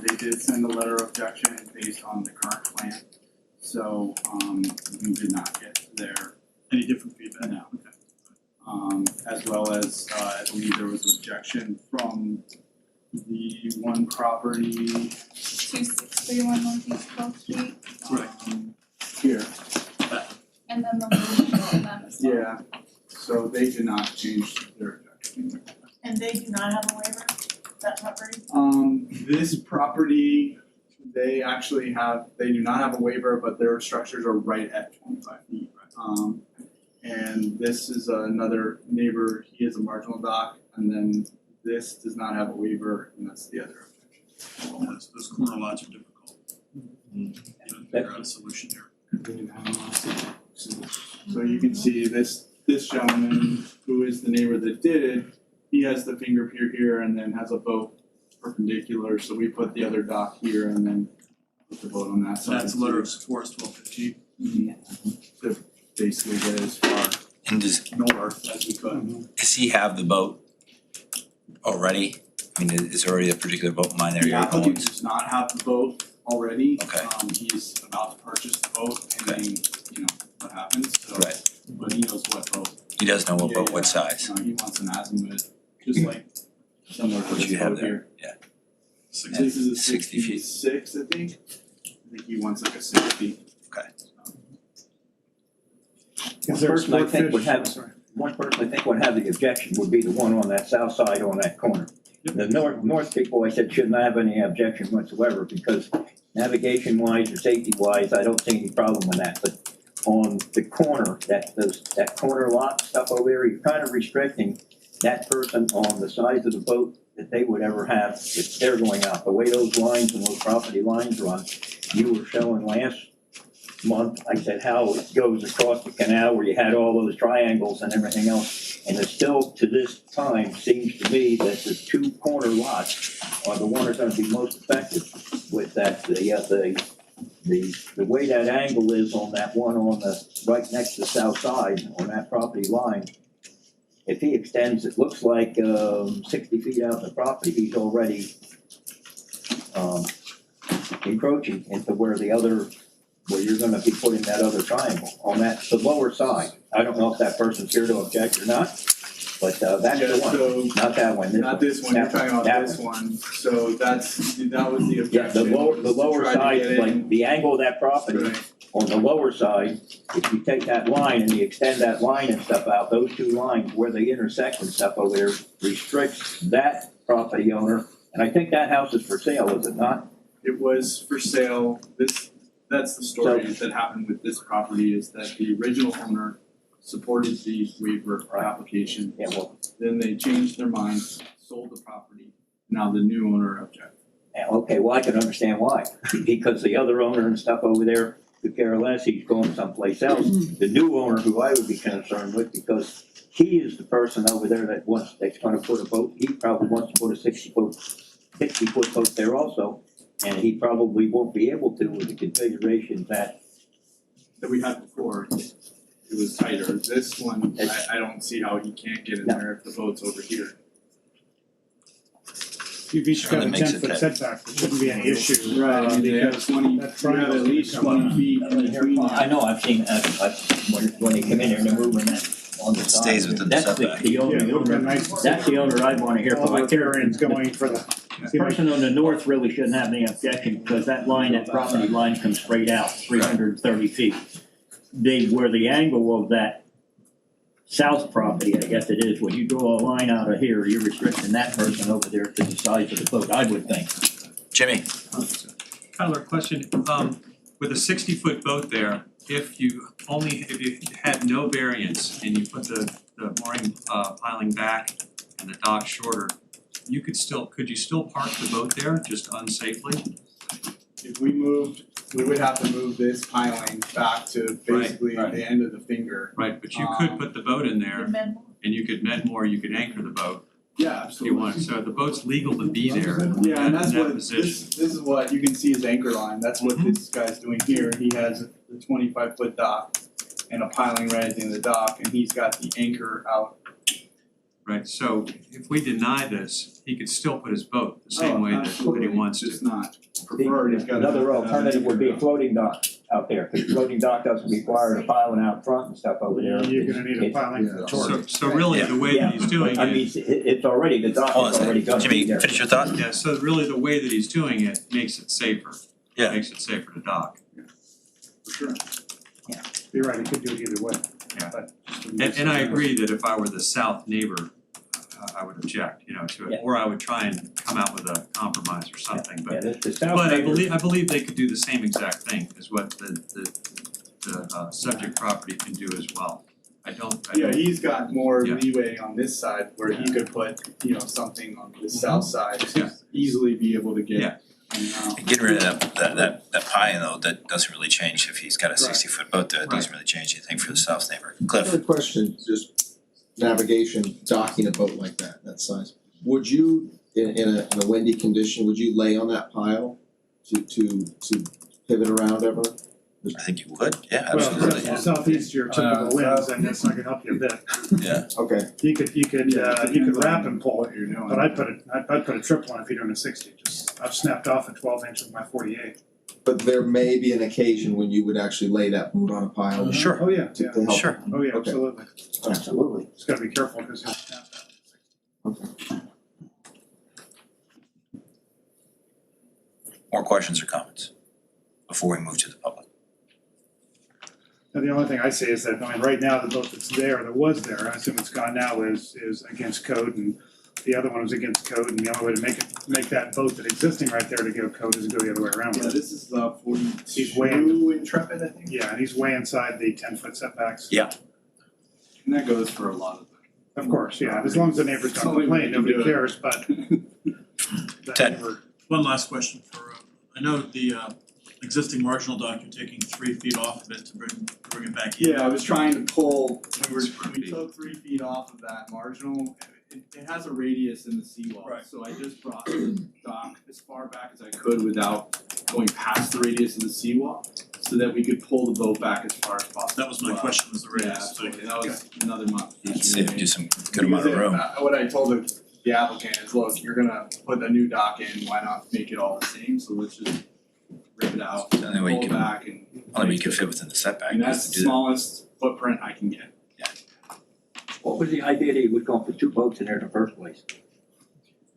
they did send a letter of objection based on the current plan. So, we did not get their. Any different feedback? No. Okay. As well as, I believe there was an objection from the one property. 2631 Northeast 12th Street. Right. Here. And then the one of them as well. Yeah, so they did not change their objection. And they do not have a waiver, that property? This property, they actually have, they do not have a waiver, but their structures are right at 25 feet. And this is another neighbor, he has a marginal dock, and then this does not have a waiver, and that's the other objection. Those corner lots are difficult. You know, figure out a solution here. So you can see this gentleman, who is the neighbor that did it, he has the finger pier here and then has a boat perpendicular, so we put the other dock here and then put the boat on that side. That's letter of support, 1215. To basically get as far And does north as we could. he have the boat already? I mean, is there already a particular boat in mind there The you're applicant going? does not have the boat already. Okay. He's about to purchase the boat pending, what happens, so. Right. But he knows what boat. He does know what Yeah, boat, what yeah. size. He wants an azimuth, just like similar to What this you have boat there, here. yeah. This is a 60 feet. 66, I think. I think he wants like a 60. Is there a Person I sport think fish? would have, one person I think would have the objection would be the one on that south side on that corner. The north people, I said, shouldn't have any objection whatsoever because navigation wise or safety wise, I don't see any problem with that. But on the corner, that corner lot stuff over there, you're kind of restricting that person on the size of the boat that they would ever have if they're going out. The way those lines and those property lines run, you were showing last month, I said how it goes across the canal where you had all those triangles and everything else. And it still, to this time, seems to me that the two corner lots are the one that's gonna be most effective with that, the way that angle is on that one on the, right next to the south side on that property line. If he extends, it looks like 60 feet out of the property, he's already encroaching into where you're gonna be putting that other triangle on the lower side. I don't know if that person's here to object or not, but that's the one, not that one, this one. Not this one, you're That talking about that this one, so that was the Yeah, objection. the lower to try to side, get like in. the angle of that property, Right. on the lower side, if you take that line and you extend that line and stuff out, those two lines where they intersect and stuff over there restricts that property owner. And I think that house is for sale, is it not? It was for sale, that's the story that happened with this property is that the original owner supported the waiver application. Yeah, well, Then they changed their mind, sold the property, now the new owner objected. yeah, okay, well, I can understand why, because the other owner and stuff over there could care less, he's going someplace else. The new owner, who I would be concerned with, because he is the person over there that's gonna put a boat, he probably wants to put a 60-foot boat there also. And he probably won't be able to with the configuration that we had before. It was tighter. This one, I don't see how he can't get in there if the boat's over here. You've each got a 10-foot setback, there shouldn't be any issue. Right, I mean, they have Because 20, that you have triangle's at least gonna come 20 feet in between. I know, I've seen, when they come in here and they're moving that on the side. Stays within the That's setback. the owner, Yeah, it would've been nice to see that's the owner I'd wanna hear from. all the Terrans going for the. The person on the north really shouldn't have any objection, because that property line comes straight out, 330 feet. Where the angle of that south property, I guess it is, when you draw a line out of here, you're restricting that person over there to the size of the boat, I would think. Jimmy? Tyler, question, with a 60-foot boat there, if you had no variance and you put the mooring piling back and the dock shorter, could you still park the boat there, just unsafely? If we moved, we would have to move this piling back to basically the end of the finger. Right, but you could put the boat in there Amendment. and you could you could anchor the boat Yeah, if you want, so the boat's legal to be there Yeah, and that's in that what, position. this is what, you can see his anchor line, that's what this guy's doing here, he has the 25-foot dock and a piling right at the end of the dock, and he's got the anchor out. Right, so if we deny this, he could still put his boat the same way that he wants to. Just not preferred, he's got. Another alternative would be a floating dock out there, because floating dock doesn't require the piling out front and stuff over there. You're gonna need a piling for the torque. So really, the way that he's doing I mean, it, it's already, the dock is already gonna be Jimmy, there. finish your thought? yeah, so really the way that he's doing it makes it safer. Yeah. Makes it safer to dock. For sure. You're right, you could do it either way. Yeah. But just to And I agree that if I were the south neighbor, I would object, to it, or I would try and come out with a compromise or something, Yeah, but the south but I neighbor- believe they could do the same exact thing as what the subject property can do as well. I don't. Yeah, he's got more Yeah. leeway on this side where he could put, something on the south side, Yeah. easily be able to get. Yeah. Getting rid of that pie though, that doesn't really change if he's got a 60-foot boat there, it doesn't really change anything for the south neighbor. Cliff? Another question, just navigation, docking a boat like that size. Would you, in a windy condition, would you lay on that pile to pivot around ever? I think you would, yeah, Well, absolutely. yeah, southeast, your typical winds, and that's not gonna help you a bit. Yeah. Okay. You could wrap and pull it, You're doing. but I'd put a triple on if you're doing a 60, I've snapped off a 12-inch with my 48. But there may be an occasion when you would actually lay that boat on a pile. Sure. Oh, yeah, To yeah, help. Sure. oh, yeah, Okay. absolutely, Absolutely. just gotta be careful, cause you'll snap that. Okay. More questions or comments before we move to the public? And the only thing I say is that, I mean, right now, the boat that's there, that was there, I assume it's gone now, is against code, and the other one was against code, and the only way to make that boat that's existing right there to go code is to go the other way around with Yeah, it. this is He's way in- 42 Intrepid, I think. Yeah, and he's way inside the 10-foot setbacks. Yeah. And that goes for a lot of things. Of course, yeah, as long as the neighbors It's don't only when complain, you nobody do it. cares, but the Ted. neighbor- One last question for, I know the existing marginal dock, you're taking 3 feet off of it to bring it back in. Yeah, I was trying to pull, we took 3 feet off of that marginal, it has a radius in the seawall. Right. So I just brought the dock as far back as I could without going past the radius of the seawall, so that we could pull the boat back as far as possible. That was my question, was the Yeah, radius. absolutely, that was another month. Let's see if we do some good amount of room. What I told the applicant is, look, you're gonna put a new dock in, why not make it all the same, so let's just rip it out, The only way you pull it can- back and. Only way you can fit within the setback And is that's to the do that. smallest footprint I can get. What was the idea that he was going for 2 boats in there in the first place?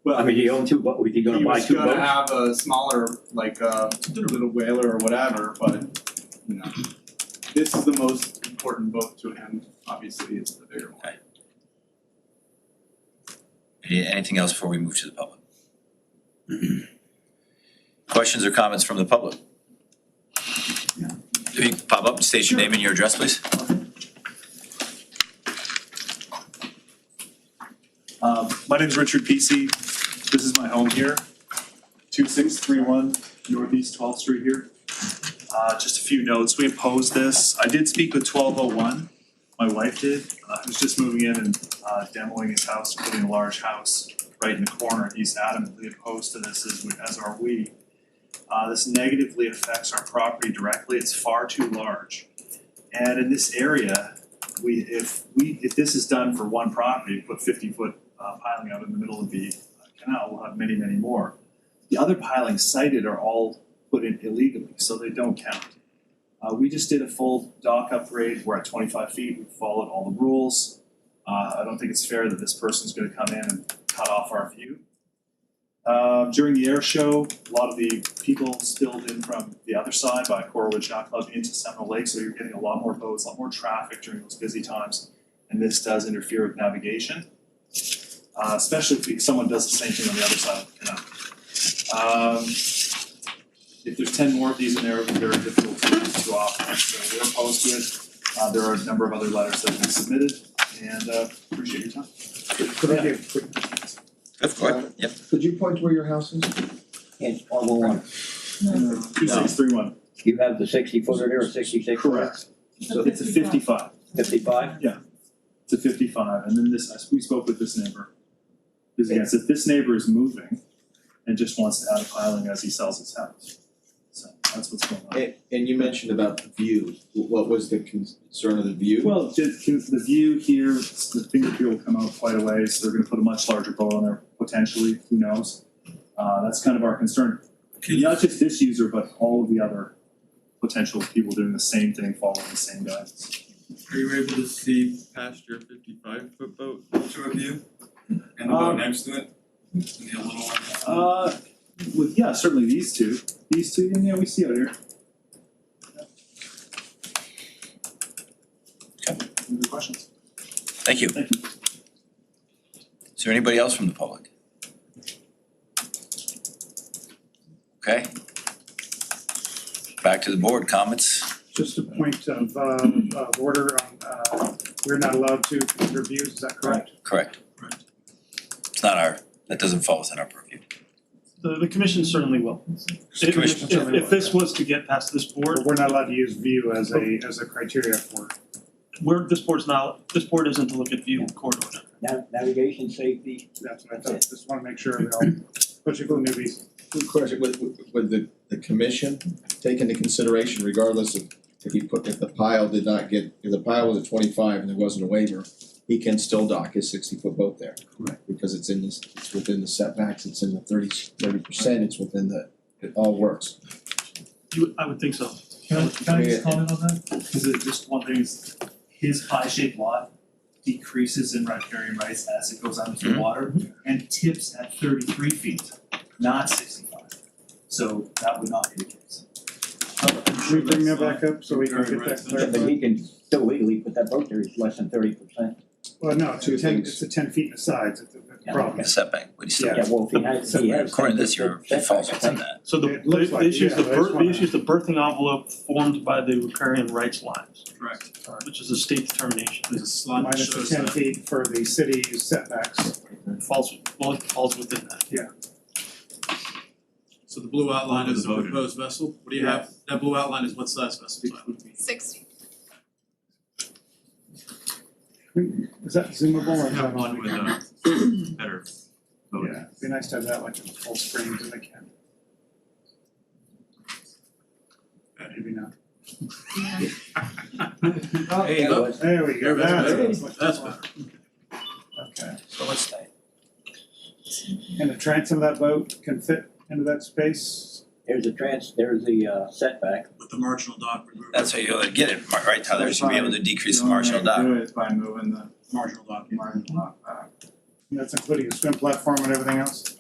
Well, I mean, he owned 2 boats, was he gonna buy 2 He was gonna boats? have a smaller, like little whaler or whatever, but, you know, this is the most important boat to him, obviously, it's the bigger one. Anything else before we move to the public? Questions or comments from the public? If you could pop up and state your name and your address, please. My name is Richard Pesey. This is my home here, 2631 Northeast 12th Street here. Just a few notes. We opposed this. I did speak with 1201. My wife did. He was just moving in and demoing his house, putting a large house right in the corner. He's adamantly opposed to this, as are we. This negatively affects our property directly. It's far too large. And in this area, if this is done for one property, put 50-foot piling out in the middle of the canal, we'll have many, many more. The other pilings cited are all put in illegally, so they don't count. We just did a full dock upgrade. We're at 25 feet. We followed all the rules. I don't think it's fair that this person's going to come in and cut off our view. During the air show, a lot of the people spilled in from the other side by Coralwood Yacht Club into Seminole Lake, so you're getting a lot more boats, a lot more traffic during those busy times, and this does interfere with navigation, especially if someone does the same thing on the other side of the canal. If there's 10 more of these in there, it would be very difficult to operate, so we're opposed to it. There are a number of other letters that have been submitted, and appreciate your time. Good idea. Go ahead. Yep. Could you point to where your house is? It's 1201. 2631. You have the 60-footer there, or 66 footer? Correct. So it's a 55. 55? Yeah. It's a 55, and then we spoke with this neighbor. Because again, if this neighbor is moving and just wants to add a piling as he sells his house. So that's what's going on. And you mentioned about the view. What was the concern of the view? Well, just the view here, the finger pier will come out quite a ways, so they're gonna put a much larger boat on there, potentially, who knows? That's kind of our concern. Not just this user, but all of the other potential people doing the same thing, following the same guidance. Are you able to see past your 55-foot boat to a view? And the boat next to it? Maybe a little one? Yeah, certainly these two, and yeah, we see out here. Okay. Any other questions? Thank you. Thank you. Is there anybody else from the public? Okay. Back to the board, comments? Just a point of order, we're not allowed to consider views, is that correct? Correct. It's not that doesn't fall within our purview. The commission certainly will. The commission certainly If this was to get past this board, But we're not allowed to use view as a criteria for. this board isn't to look at view corridor. Navigation safety. That's what I thought, just wanna make sure we all, especially for the newbies. Good question, would the commission take into consideration regardless of if the pile did not get, if the pile was at 25 and there wasn't a waiver, he can still dock his 60-foot boat there. Correct. Because it's within the setbacks, it's in the 30%, it's within it all works. I would think so. Can I just comment on that? Cause it just one thing is, his pie-shaped lot decreases in riparian rights as it goes out into the water and tips at 33 feet, not 65. So that would not be the case. Should we bring that back up so we can get that But clarified? he can still legally put that boat there, it's less than 30%. Well, no, it's 10 feet in the sides, it's the problem. The setback, what do you Yeah, well, if he has. According to this, it falls within that. So It looks like, the issue is yeah, I just the issue is the berthing envelope formed by the riparian rights lines, Correct. which is a state determination. There's a slide that Minus the shows 10 that. feet for the city's setbacks. It falls within that. So the blue outline is the Voted. proposed vessel. What do you have? That blue outline is what size vessel? 60. Is that zoomable or is Have that one with a better vote. Yeah, it'd be nice to have that like in full screen if they can. Maybe not. There you go. There we go, That's better. Okay, So what's that? and the transom of that boat can fit into that space? There's the setback. With the marginal dock removed. That's how you'll get it, right, Tyler, so you'll be able to decrease the marginal dock. Do it by moving the Marginal dock. marginal dock back. That's including the swim platform and everything else?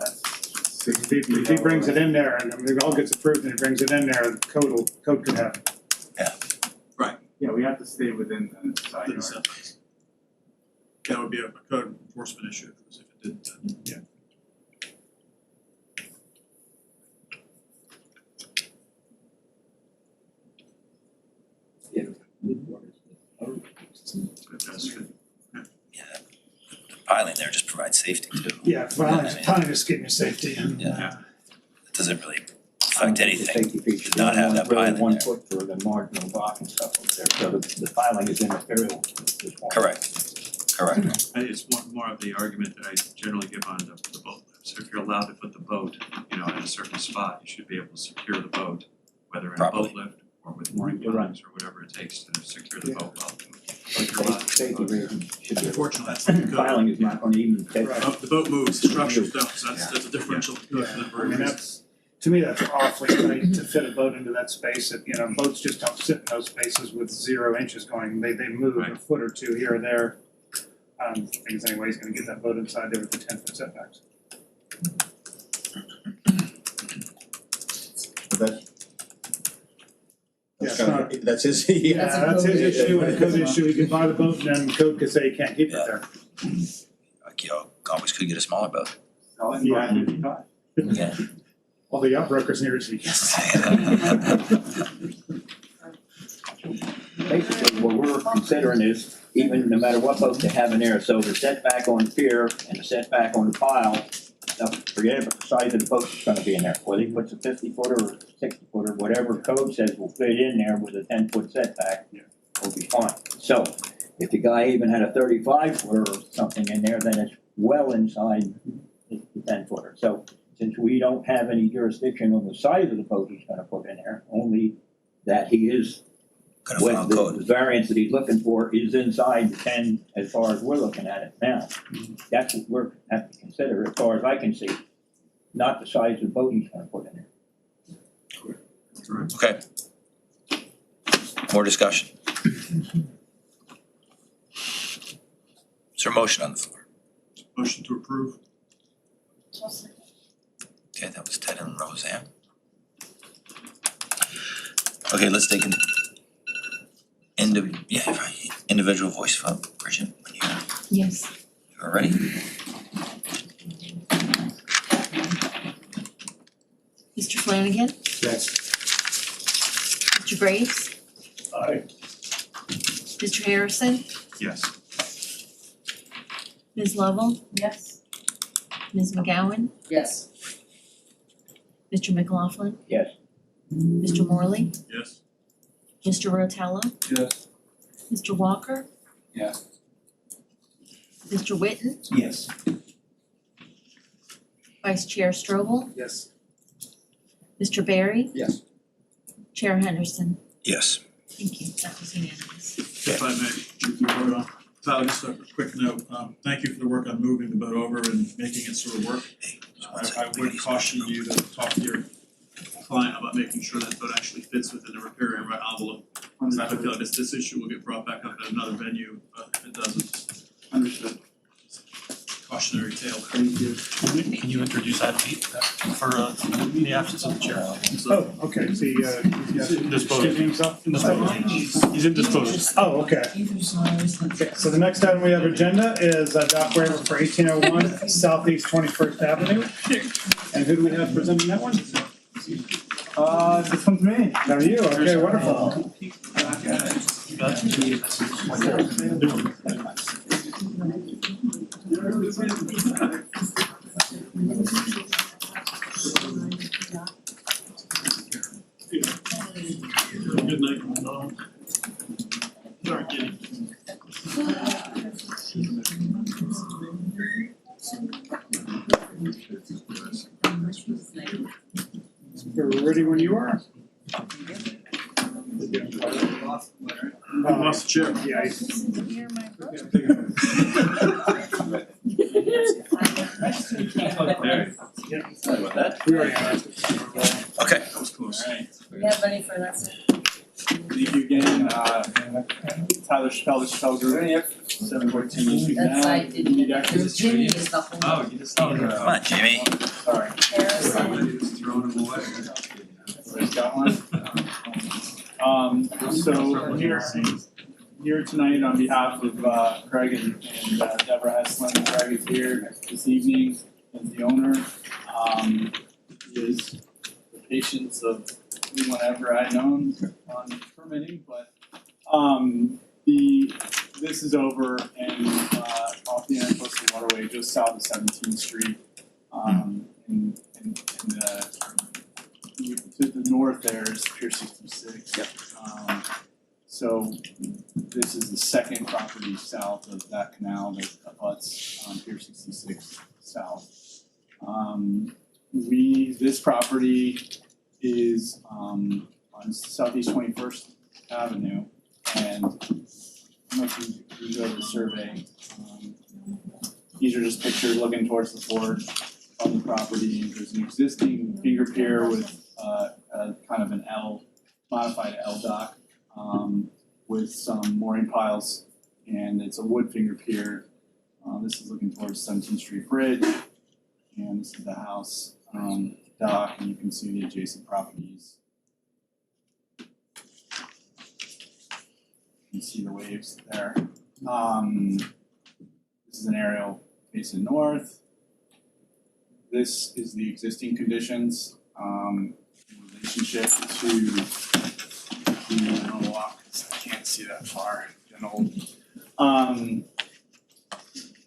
If he brings it in there and it all gets approved and he brings it in there, code could have it. Yeah, we have to stay within the side Within yard. setbacks. That would be a code enforcement issue if it didn't. Yeah. That's good. Piling there just provides safety too. Yeah, piling is getting you safety and. Yeah. It doesn't really affect anything. Safety feature. to not have that Really piling 1 there. foot for the marginal dock and stuff up there, so the piling is immaterial at this point. Correct, correct. It's more of the argument that I generally give on the boat lift. So if you're allowed to put the boat, in a certain spot, you should be able to secure the boat, whether in a Properly. boat lift or with mooring You're right. pilings or whatever it takes to secure the Yeah. boat well. But you're allowed to Safety put the boat. reasons should be. Unfortunately, that's not the code. Piling is not gonna even take. The boat moves, the structures don't, so that's a differential code for that I very mean, reason. to me, that's awfully tight to fit a boat into that space, boats just don't sit in those spaces with 0 inches going, they move a Right. foot or two here or there. I don't think there's any way he's gonna get that boat inside there with the 10-foot setbacks. But Yeah, that's it's kind of, that's his, yeah. That's his issue, and a code issue, he could buy the boat and then code could say he can't keep it there. Like, always could get a smaller boat. Yeah. All the yacht brokers near us, Basically, what we're considering is, even no matter what boat they have in there, so the setback on the pier and the setback on the pile, forget about the size of the boat that's gonna be in there, whether he puts a 50-footer or 60-footer, whatever code says will fit in there with a 10-foot setback, will be fine. So, if the guy even had a 35-footer or something in there, then it's well inside the 10-footer. So, since we don't have any jurisdiction on the size of the boat he's gonna put in there, only that he is, Gonna file when the code. variance that he's looking for is inside the 10 as far as we're looking at it now. That's what we're have to consider as far as I can see, not the size of the boat he's gonna put in there. Okay. More discussion. Is there a motion on the floor? Motion to approve. Okay, that was Ted and Roseanne. Okay, let's take an individual voice vote. Bridget, when Yes. you're ready. Mr. Flanagan? Yes. Mr. Graves? Aye. Mr. Harrison? Yes. Ms. Lovell? Yes. Ms. McGowan? Yes. Mr. McLaughlin, Yes. Mr. Morley, Yes. Mr. Rotella, Yes. Mr. Walker, Yes. Mr. Whitten, Yes. Vice Chair Strobel, Yes. Mr. Barry, Yes. Chair Henderson. Yes. Thank you, that was unanimous. If I may, Tyler, just a quick note, thank you for the work on moving the boat over and making it sort of work. I would caution you to talk to your client about making sure that boat actually fits within the riparian right envelope. Cause I have a feeling this issue will get brought back up at another venue, if it doesn't. Understood. Cautionary tale. Thank you. Can you introduce Ivy for in the absence of the chair? Oh, okay, so Disposed. himself? He's indisposed. Oh, okay. Okay, so the next item we have agenda is a dock waiver for 1801 Southeast 21st Avenue. And who do we have presenting that one? This one's me. Are you? Okay, wonderful. Good night. Sorry, Kitty. We're ready when you are. We lost the chair. Yeah. Sorry about that. We already asked. Okay. That was close. Yeah, ready for that. Thank you again, Tyler Chappelle, the Chappelle Group, 714 East Street That's now. I didn't. Need access to Jimmy training. is the whole. Oh, you just. Come on, Jamie. Sorry. Harrison. Throwing them away. Everybody's got one? So here tonight on behalf of Craig and Deborah Heslin. Craig is here this evening as the owner. He is the patience of anyone ever I've known on permitting, but this is over in off the end coastal waterway just south of 17th Street. In to the north there is Pier 66. Yep. So this is the second property south of that canal that abuts Pier 66 south. This property is on Southeast 21st Avenue, and I don't know if you go to the survey. These are just pictures looking towards the port of the property. There's an existing finger pier with a kind of an modified L dock with some mooring piles, and it's a wood finger pier. This is looking towards 17th Street Bridge, and this is the house dock, and you can see the adjacent properties. You can see the waves there. This is an aerial facing north. This is the existing conditions in relationship to the walk. I can't see that far. Getting old.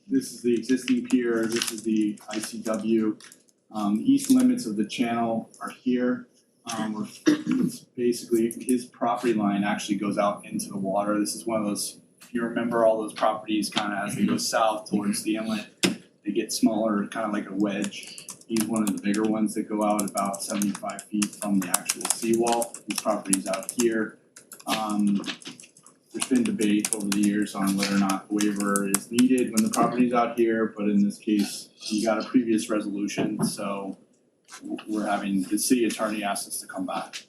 This is the existing pier. This is the ICW. The east limits of the channel are here. It's basically his property line actually goes out into the water. This is one of those. If you remember all those properties, kind of as they go south towards the inlet, they get smaller, kind of like a wedge. He's one of the bigger ones that go out about 75 feet from the actual seawall. His property's out here. There's been debate over the years on whether or not waiver is needed when the property's out here, but in this case, he got a previous resolution, so we're having, the city attorney asked us to come back.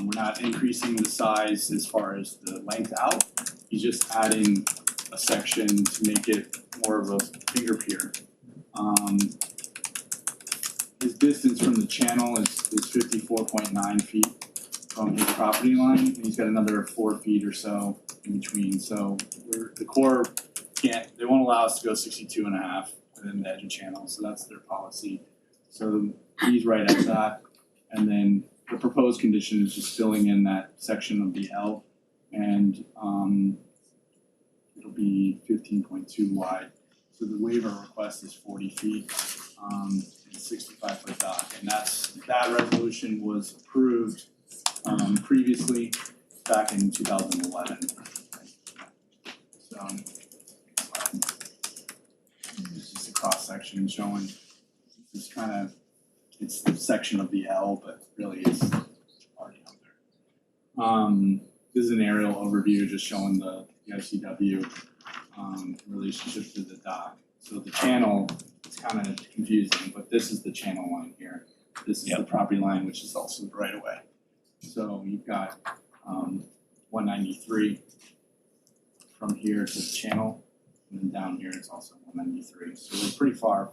We're not increasing the size as far as the length out, he's just adding a section to make it more of a finger pier. His distance from the channel is 54.9 feet from his property line, and he's got another 4 feet or so in between, so the Corps they won't allow us to go 62.5 within the edge of channel, so that's their policy. So he's right at that, and then the proposed condition is just filling in that section of the L, and it'll be 15.2 wide. So the waiver request is 40 feet, and 65 foot dock, and that resolution was approved previously back in 2011. So it's just a cross section showing it's it's the section of the L, but really it's already out there. This is an aerial overview just showing the ICW relationship to the dock. So the channel, it's kind of confusing, but this is the channel line here. This is the property line, which is also the right of way. So you've got 193 from here to the channel, and then down here it's also 193. So we're pretty far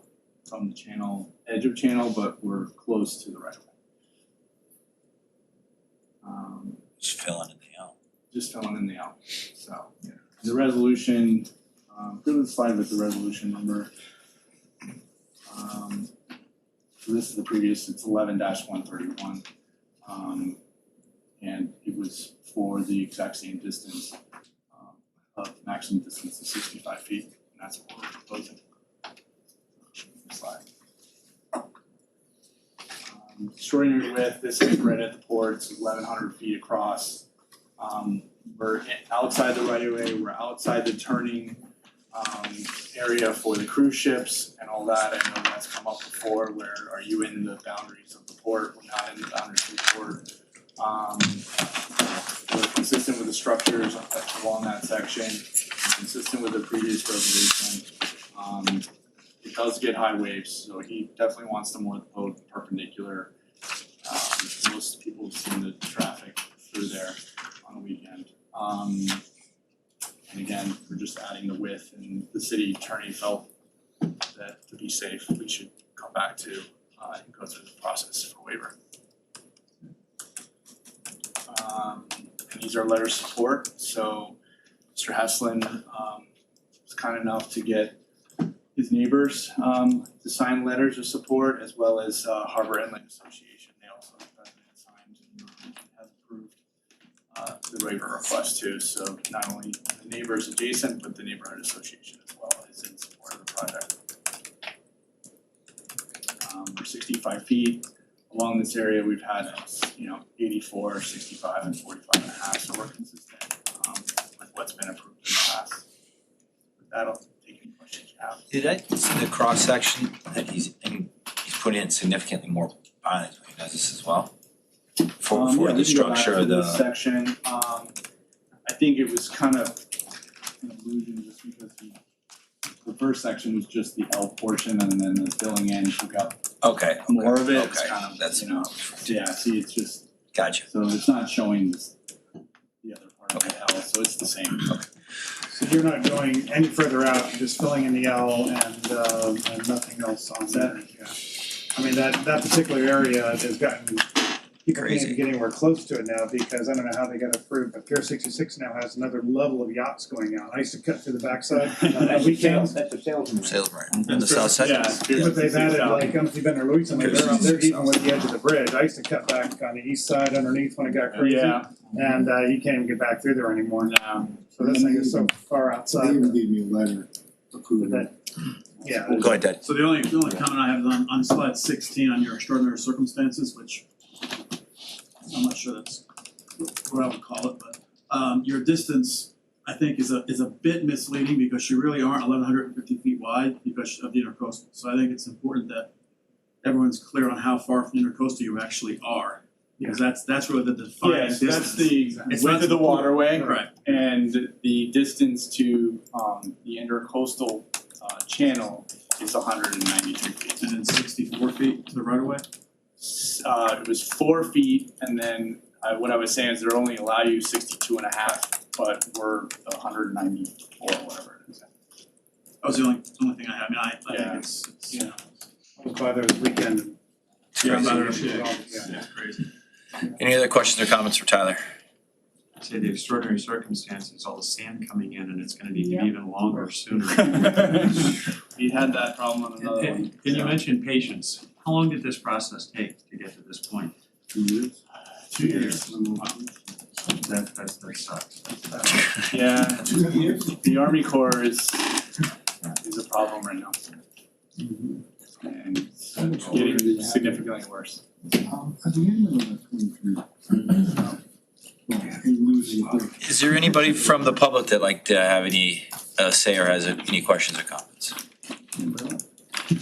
from the channel, edge of channel, but we're close to the right of way. Just filling in the L. Just filling in the L. So the resolution, go to the slide with the resolution number. So this is the previous, it's 11-131. And it was for the exact same distance of maximum distance of 65 feet, and that's what we're proposing. Slide. Extraordinary width, this is right at the port, it's 1,100 feet across. We're outside the right of way, we're outside the turning area for the cruise ships and all that. I know that's come up before, where are you in the boundaries of the port? We're not in the boundaries of the port. We're consistent with the structures along that section, consistent with the previous resolution. It does get high waves, so he definitely wants to moor the boat perpendicular. Most people have seen the traffic through there on a weekend. And again, we're just adding the width, and the city attorney felt that to be safe, we should come back to and go through the process for waiver. And these are letters of support, so Mr. Heslin was kind enough to get his neighbors to sign letters of support, as well as Harbor Inland Association. They also signed and has approved the waiver request too. So not only the neighbors adjacent, but the neighborhood association as well is in support of the project. We're 65 feet along this area. We've had 84, 65, and 45 and a half. So we're consistent with what's been approved in the past. With that, I'll take any questions you have. Did I see the cross section that he's put in significantly more pilings when he does this as well? For the structure of the section, I think it was kind of an illusion just because the first section was just the L portion, and then the filling in took up more of it. Okay, It's kind of, that's see, it's just gotcha. So it's not showing the other part of the L, so it's the same. So you're not going any further out, just filling in the L and nothing else on there, yeah. I mean, that particular area has gotten, people can't even get anywhere close to it now, because I don't know how they got approved, but Pier 66 now has another level of yachts going out. I used to cut through the backside on weekends. That's a salesman. In the south side? But they've added, like, I don't know if you've been to Louisiana, they're even with the edge of the bridge. I used to cut back on the east side underneath when it got crazy. Yeah. And you can't even get back through there anymore. No. So this thing is so far outside. They even gave me a letter approving that. Yeah. Go ahead, Ted. So the only comment I have is on slide 16 on your extraordinary circumstances, which I'm not sure that's what I would call it, but your distance, I think, is a bit misleading, because you really aren't 1,150 feet wide because of the intercoastal. So I think it's important that everyone's clear on how far from the intercoastal you actually are. Because that's really the defining distance. That's the width of the waterway. Right. And the distance to the intercoastal channel is 193 feet. And then 64 feet to the right of way? It was 4 feet, and then what I was saying is they're only allow you 62 and a half, but we're 194 or whatever it is. That was the only thing I have. I mean, I think it's I was by there this weekend. Yeah, Yeah. crazy. Any other questions or comments for Tyler? I'd say the extraordinary circumstances, all the sand coming in, and it's gonna need to be even longer sooner. We had that problem on another one. And you mentioned patience. How long did this process take to get to this point? 2 years. 2 years. That sucks. Yeah. 2 years. The Army Corps is a problem right now. And getting significantly worse. At the end of the 23. Is there anybody from the public that like to have any say or has any questions or comments?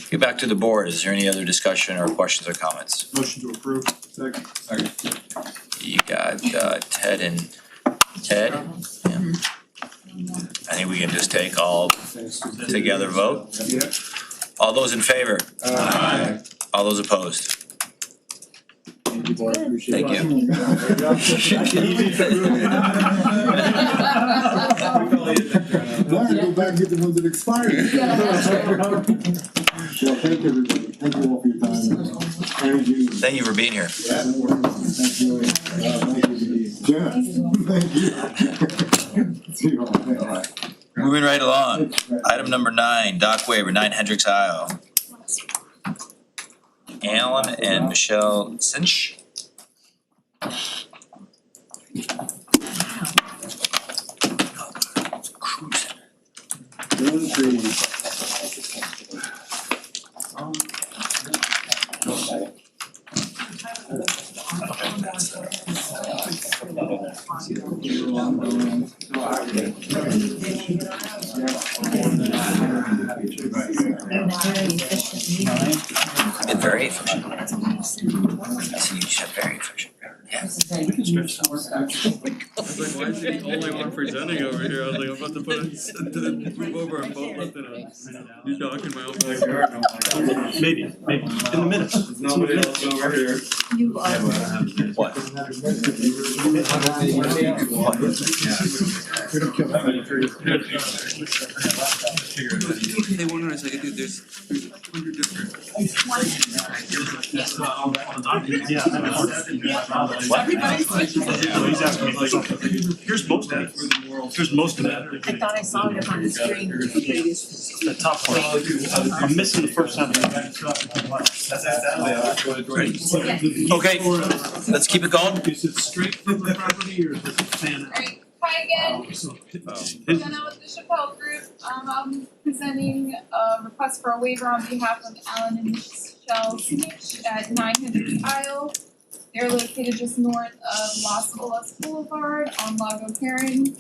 Get back to the board. Is there any other discussion or questions or comments? Motion to approve. Second. You got Ted and Ted. Yeah. I think we can just take all together vote. Yeah. All those in favor? Aye. All those opposed? Thank you, board, appreciate Thank it. you. Now I go back and get the ones that expired. Well, thank you, everybody, thank you all for your time. Thank you. Thank you for being here. Thank you. Yeah, thank you. See you all. Moving right along. Item number 9, dock waiver, 9 Hendricks Isle. Alan and Michelle Cinch. It's very efficient. I see you said very efficient. Yeah. I was like, why is he the only one presenting over here? I was like, I'm about to move over and boat left in a new dock in my own backyard. Maybe, in the minutes. There's nobody else over here. You are. What? They wonder, I was like, dude, there's 100 different. He's asking me for something. Here's most of it. Here's most of it. I thought I saw it on the screen. The top part. I'm missing the first sentence. Okay, let's keep it going. Is it straight from the property or is it fan out? Alright, hi again. Jenna with the Chappelle Group. I'm presenting a request for a waiver on behalf of Alan and Michelle Snitch at 900 Isle. They're located just north of Las Olas Boulevard on Lago Karen.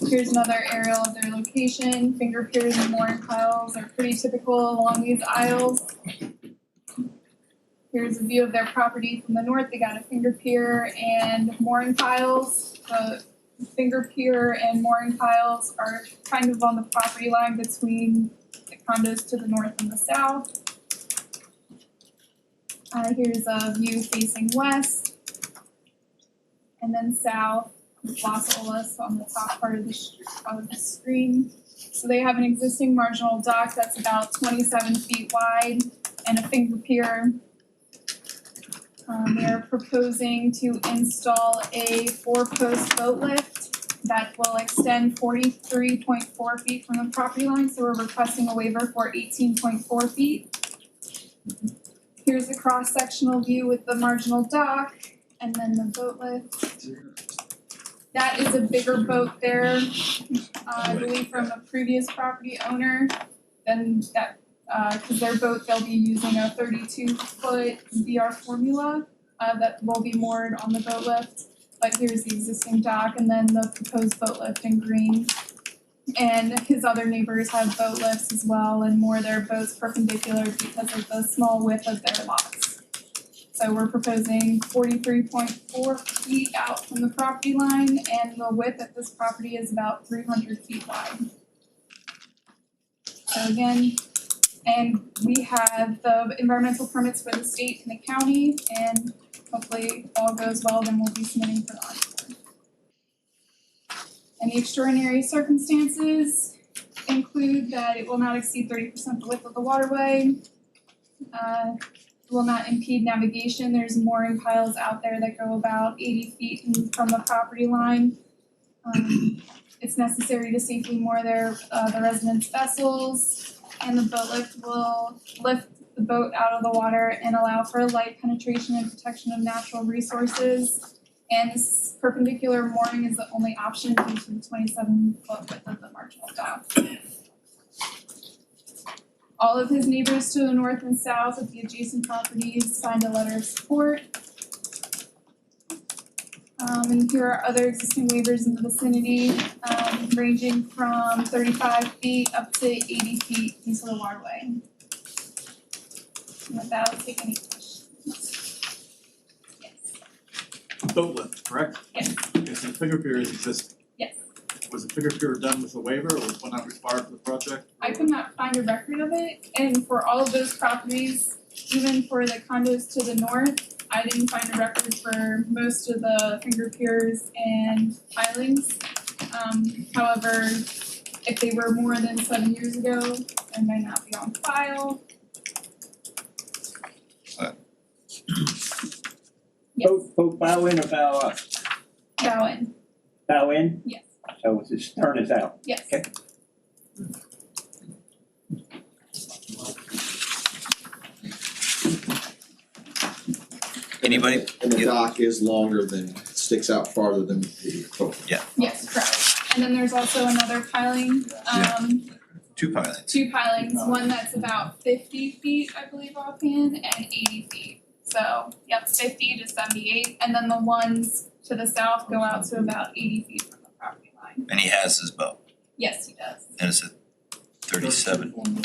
Here's another aerial of their location. Finger piers and mooring piles are pretty typical along these aisles. Here's a view of their property from the north. They got a finger pier and mooring piles. The finger pier and mooring piles are kind of on the property line between the condos to the north and the south. Here's a view facing west and then south, Las Olas on the top part of the screen. So they have an existing marginal dock that's about 27 feet wide and a finger pier. They're proposing to install a 4-post boat lift that will extend 43.4 feet from the property line, so we're requesting a waiver for 18.4 feet. Here's a cross-sectional view with the marginal dock and then the boat lift. That is a bigger boat there, I believe from a previous property owner. Then that, cause their boat, they'll be using a 32-foot VR Formula, that will be moored on the boat lift. But here's the existing dock and then the proposed boat lift in green. And his other neighbors have boat lifts as well and moor their boats perpendicular because of the small width of their lots. So we're proposing 43.4 feet out from the property line and the width of this property is about 300 feet wide. So again, and we have the environmental permits for the state and the county and hopefully all goes well, then we'll be submitting for the Army Corps. Any extraordinary circumstances include that it will not exceed 30% the width of the waterway. Will not impede navigation. There's mooring piles out there that go about 80 feet from the property line. It's necessary to safely moor the residents' vessels, and the boat lift will lift the boat out of the water and allow for light penetration and protection of natural resources. And this perpendicular mooring is the only option due to the 27-foot width of the marginal dock. All of his neighbors to the north and south of the adjacent properties signed a letter of support. And here are other existing waivers in the vicinity, ranging from 35 feet up to 80 feet east of the waterway. And with that, I'll take any questions. Yes. Boat lift, correct? Yes. Okay, so the finger pier is existing. Yes. Was the finger pier done with a waiver or was one not required for the project? I could not find a record of it, and for all of those properties, even for the condos to the north, I didn't find a record for most of the finger piers and pilings. However, if they were more than 7 years ago, they might not be on file. Yes, Boat bow in or bow up? bow in, Bow in? yes, So it's just turn is out. yes. Okay. Anybody? And the dock is longer than, sticks out farther than the boat. Yes, correct. And then there's also another piling, Two pilings. two pilings, one that's about 50 feet, I believe offhand, and 80 feet. So, yep, 50 to 78, and then the ones to the south go out to about 80 feet from the property line. And he has his boat, Yes, he does. and it's a 32 form.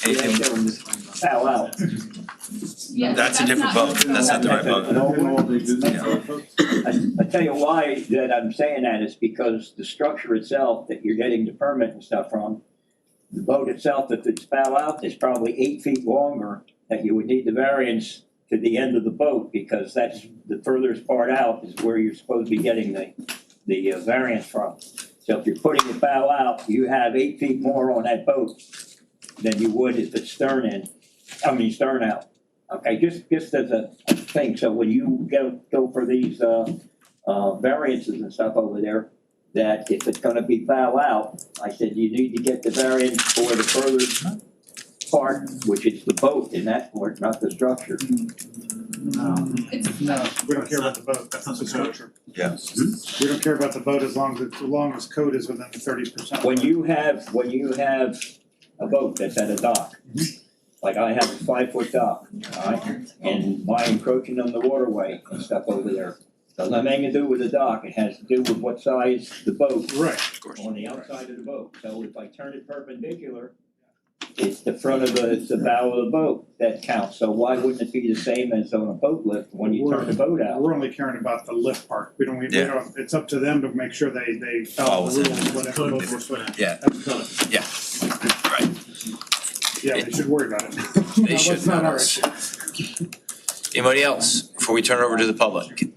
Anything, Bow out. Yes, that's a different boat, that's not the right boat. I tell you why that I'm saying that is because the structure itself that you're getting the permit and stuff from, the boat itself, if it's bow out, is probably 8 feet longer, that you would need the variance to the end of the boat, because that's the furthest part out is where you're supposed to be getting the variance from. So if you're putting it bow out, you have 8 feet more on that boat than you would if it's stern out. Okay, just as a thing, so when you go for these variances and stuff over there, that if it's gonna be bow out, I said you need to get the variance for the furthest part, which is the boat in that part, not the structure. No, we don't care about the boat, that's not the structure. Yeah. We don't care about the boat as long as code is within the 30%. When you have a boat that's at a dock, like I have a 5-foot dock, alright, and my encroaching on the waterway and stuff over there, doesn't have anything to do with the dock, it has to do with what size the boat on the outside of the boat. So if I turn it perpendicular, it's the front of it's the bow of the boat that counts, so why wouldn't it be the same as on a boat lift when you turn the boat out? We're only caring about the lift part, we don't, it's up to them to make sure they follow the rules, whatever boat we're putting. Yeah. Yeah, right. Yeah, they should worry about it. They should. That's not our issue. Anybody else, before we turn it over to the public?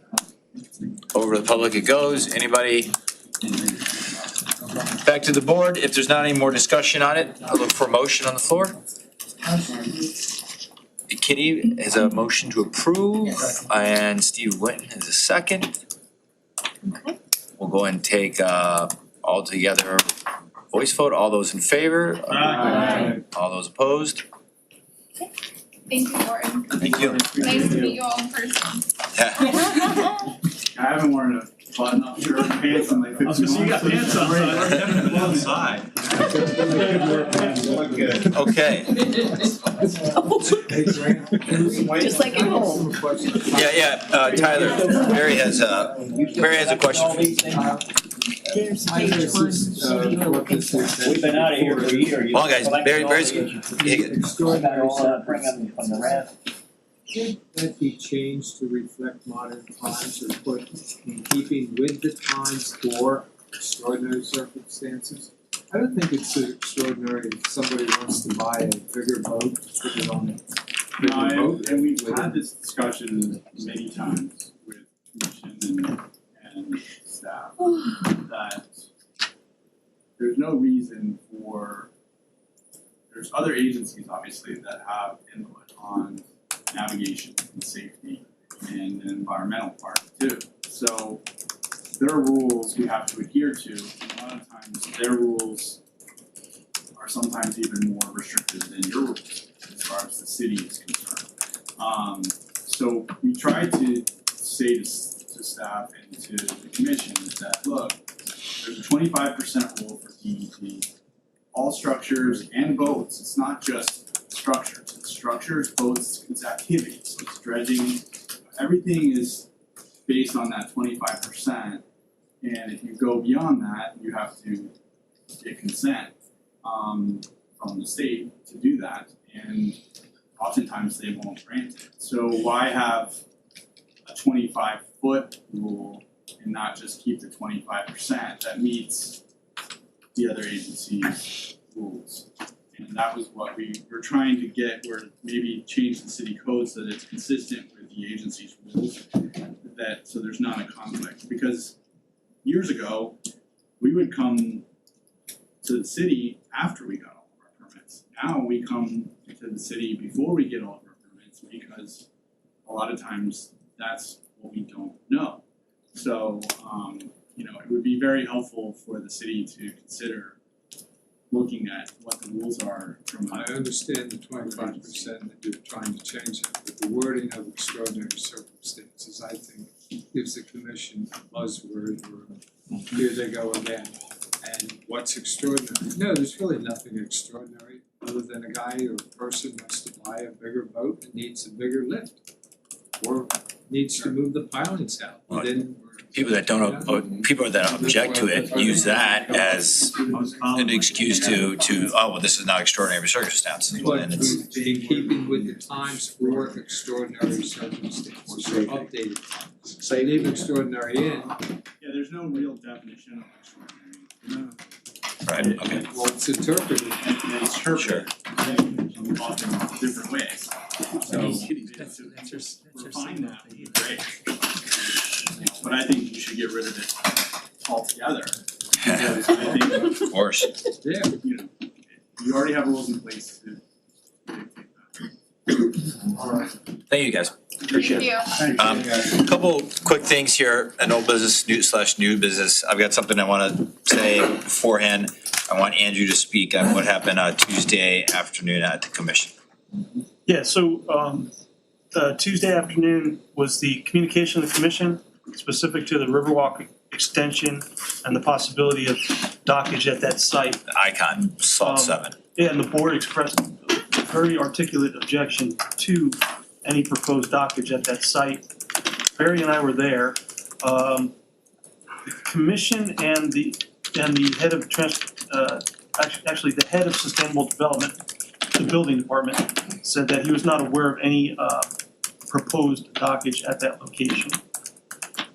Over to the public it goes, anybody? Back to the board, if there's not any more discussion on it, I'll look for a motion on the floor. Kitty has a motion to approve, and Steve Winton has a second. Okay. We'll go ahead and take all together voice vote, all those in favor? Aye. All those opposed? Thank you, Gordon. Thank you. Nice to meet you all in person. I haven't worn a button-up shirt and pants in like 15 months. I was gonna say, you got pants on, so I definitely go outside. Okay. Just like at home. Tyler, Barry has a question. There's page one, so you look at that. We've been out of here for a year. Well, guys, Barry's Extraordinary Bring them from the raft. Should that be changed to reflect modern times or put in keeping with the times for extraordinary circumstances? I don't think it's extraordinary if somebody wants to buy a bigger boat, put it on a bigger boat. And we've had this discussion many times with commission and staff, that there's no reason for, there's other agencies obviously that have input on navigation and safety and an environmental part too. So there are rules we have to adhere to, and a lot of times their rules are sometimes even more restrictive than your rules as far as the city is concerned. So we try to say to staff and to the commission that, look, there's a 25% rule for DEP. All structures and boats, it's not just structures, it's structures, boats, it's activities, so it's dredging, everything is based on that 25%. And if you go beyond that, you have to get consent from the state to do that, and oftentimes they won't grant it. So why have a 25-foot rule and not just keep the 25% that meets the other agency's rules? And that was what we were trying to get, where maybe change the city code so that it's consistent with the agency's rules, that so there's not a conflict. Because years ago, we would come to the city after we got all of our permits. Now we come to the city before we get all of our permits, because a lot of times that's what we don't know. So, it would be very helpful for the city to consider looking at what the rules are from I understand the 25% that you're trying to change it, but the wording of extraordinary circumstances, I think, gives the commission a buzzword, or here they go again. And what's extraordinary? No, there's really nothing extraordinary other than a guy or a person wants to buy a bigger boat and needs a bigger lift, or needs to move the pilings out. And then People that people that object to it use that as an excuse to, oh, well, this is not extraordinary circumstances, but and it's. in keeping with the times for extraordinary circumstances, or updated times. So you leave extraordinary in. Yeah, there's no real definition of extraordinary. Right, okay. Well, it's interpreted. And it's interpreted in often different ways. So to refine that would be great. But I think you should get rid of it altogether. Because I think, of course. Yeah. You already have rules in place to Thank you, guys. Appreciate it. A couple quick things here, an old business, new business. I've got something I wanna say beforehand. I want Andrew to speak on what happened Tuesday afternoon at the commission. Yeah, so Tuesday afternoon was the communication of the commission specific to the Riverwalk extension and the possibility of dockage at that site. Icon, Salt 7. Yeah, and the board expressed a very articulate objection to any proposed dockage at that site. Barry and I were there. The commission and the head of actually the head of sustainable development, the building department, said that he was not aware of any proposed dockage at that location.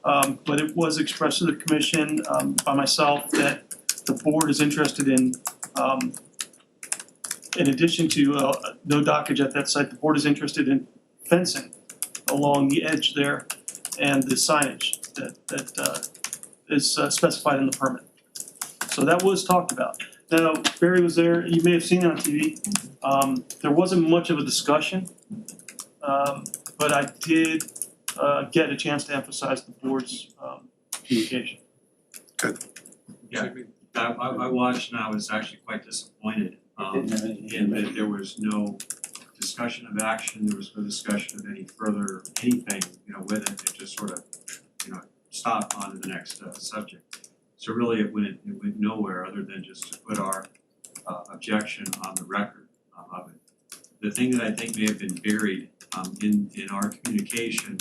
But it was expressed to the commission by myself that the board is interested in addition to no dockage at that site, the board is interested in fencing along the edge there and the signage that is specified in the permit. So that was talked about. Now, Barry was there, you may have seen it on TV. There wasn't much of a discussion, but I did get a chance to emphasize the board's communication. Yeah, I watched and I was actually quite disappointed in that there was no discussion of action, there was no discussion of any further anything, with it. It just sort of, stopped on to the next subject. So really it went nowhere other than just to put our objection on the record of it. The thing that I think may have been buried in our communication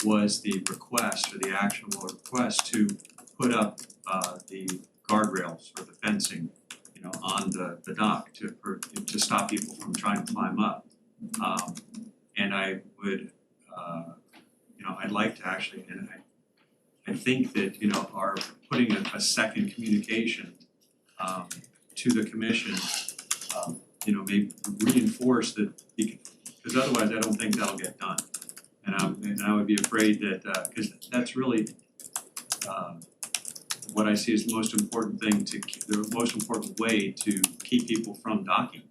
was the request, or the actionable request, to put up the guardrails or the fencing, on the dock to stop people from trying to climb up. And I would, I'd like to actually, and I think that, our putting a second communication to the commission, maybe reinforce that, because otherwise I don't think that'll get done. And I would be afraid that, because that's really what I see as the most important thing the most important way to keep people from docking.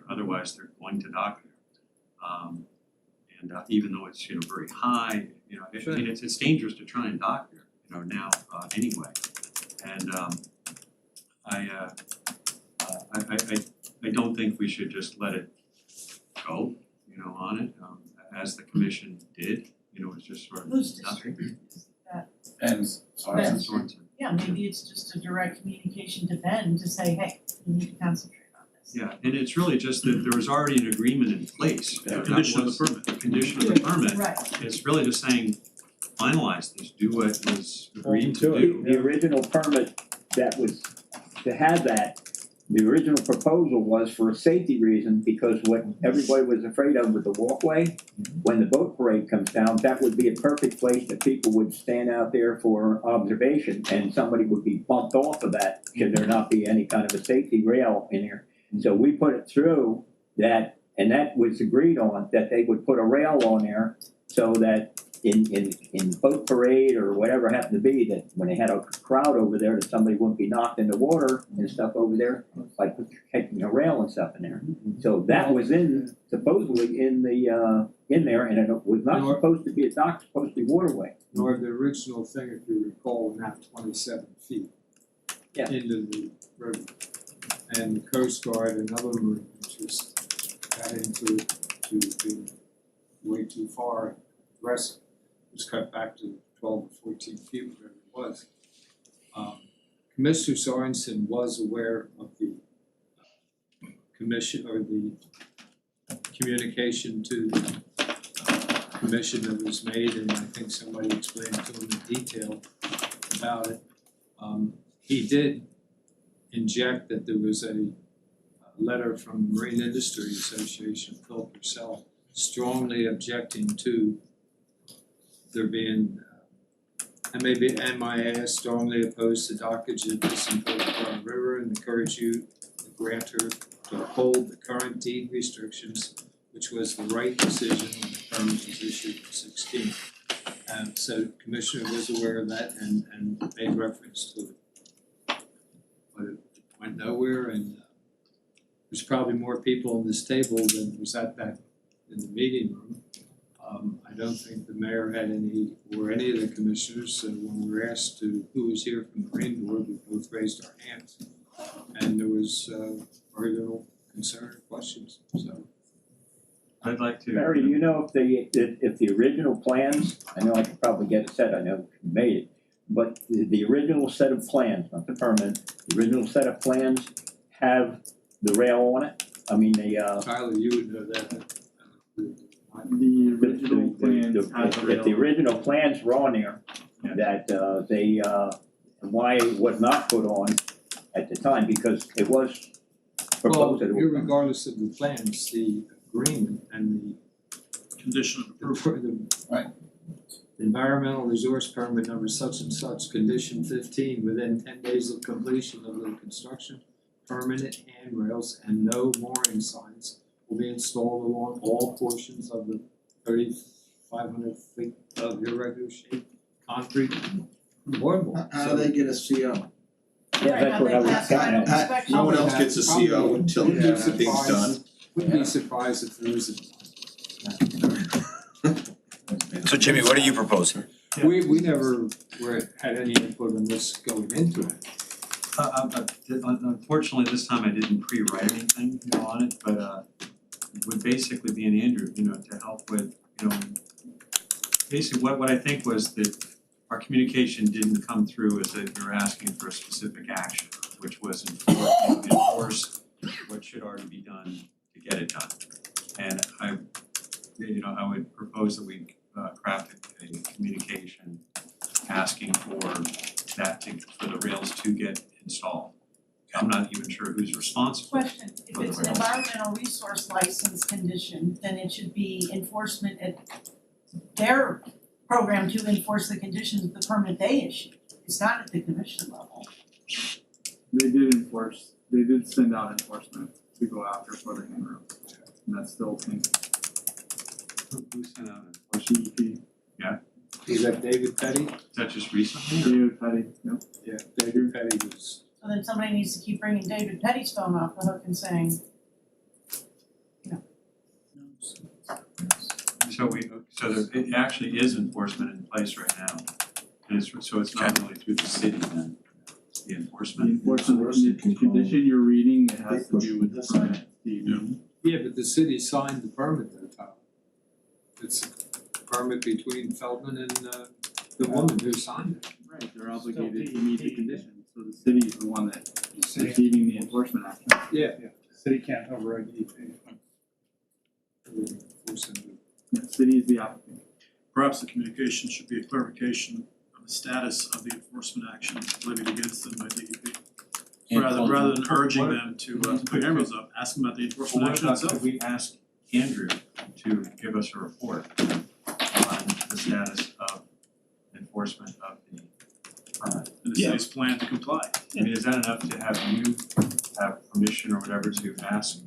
Otherwise they're going to dock there. And even though it's very high, it's dangerous to try and dock there, now anyway. And I don't think we should just let it go, on it, as the commission did. It's just sort of nothing. That. And Yeah, maybe it's just a direct communication to Ben to say, hey, you need to concentrate on this. Yeah, and it's really just that there was already an agreement in place. The condition of the permit. The condition of the permit. Right. It's really just saying, finalize this, do what was agreed to do. The original permit that was, to have that, the original proposal was for a safety reason, because what everybody was afraid of with the walkway, when the boat parade comes down, that would be a perfect place that people would stand out there for observation, and somebody would be bumped off of that, should there not be any kind of a safety rail in there. So we put it through that, and that was agreed on, that they would put a rail on there, so that in boat parade or whatever happened to be, that when they had a crowd over there, that somebody wouldn't be knocked in the water and stuff over there, like taking a rail and stuff in there. So that was supposedly in there, and it was not supposed to be a dock, it's supposed to be waterway. Nor the original thing, if you recall, went out 27 feet into the river. And the Coast Guard and other marine just got into it to be way too far. The rest was cut back to 12 or 14 feet, whatever it was. Commissioner Sorensen was aware of the commission, or the communication to the commission that was made, and I think somebody explained to him in detail about it. He did inject that there was a letter from Marine Industry Association, Phil Purcell, strongly objecting to there being MIAS strongly opposed to dockage at this important river and encourage you, the grantor, to uphold the current deed restrictions, which was the right decision when the permit was issued in 16. So the commissioner was aware of that and made reference to it. But it went nowhere, and there's probably more people on this table than was at that in the meeting room. I don't think the mayor had any, or any of the commissioners, so when we were asked to, who was here from the Marine Board, we both raised our hands. And there was very little concern or questions, so. I'd like to. Barry, do you know if the original plans, I know I could probably get it set, I know you made it, but the original set of plans, not the permit, the original set of plans have the rail on it? I mean, Tyler, you would know that. The original plans have the rail. If the original plans were on there, that why it was not put on at the time, because it was proposed that it was. Regardless of the plans, the agreement and the condition of approval. Right. Environmental resource permit number such and such, condition 15, within 10 days of completion of the construction, permanent handrails and no mooring signs will be installed along all portions of the 3,500 feet of irregular shaped concrete boardwalk. How do they get a CO? Yeah, that's what I was getting at. No one else gets a CO until everything's done. Wouldn't be surprised if there isn't. So Jimmy, what are you proposing? We never had any input on this going into it. Unfortunately, this time I didn't pre-write anything, on it, but it would basically be an Andrew, to help with, basically what I think was that our communication didn't come through as that you're asking for a specific action, which was enforce what should already be done to get it done. And I would propose that we craft a communication asking for for the rails to get installed. I'm not even sure who's responsible. Question, if it's an environmental resource license condition, then it should be enforcement at their program to enforce the conditions of the permit they issued. It's not at the commission level. They did send out enforcement to go after for the handrails, and that's still pending. Who sent out enforcement? DEP. Yeah. Is that David Petty? Is that just recently? David Petty, yep. Yeah, David Petty was. So then somebody needs to keep bringing David Petty's phone off the hook and saying, So it actually is enforcement in place right now. And so it's not really through the city then, the enforcement. The enforcement condition you're reading, it has to do with the permit. Yeah, but the city signed the permit though, Tyler. It's a permit between Feldman and the woman who signed it. Right, they're obligated to meet the conditions, So the city is the one that is City. receiving the enforcement action. Yeah, city can't override DEP. The city is the applicant. Perhaps the communication should be a clarification of the status of the enforcement action levied against them by DEP. Rather than urging them to put cameras up, ask them about the enforcement Well, what action about, itself. could we ask Andrew to give us a report on the status of enforcement of the permit? And the city's plan to comply. I mean, is that enough to have you have permission or whatever to ask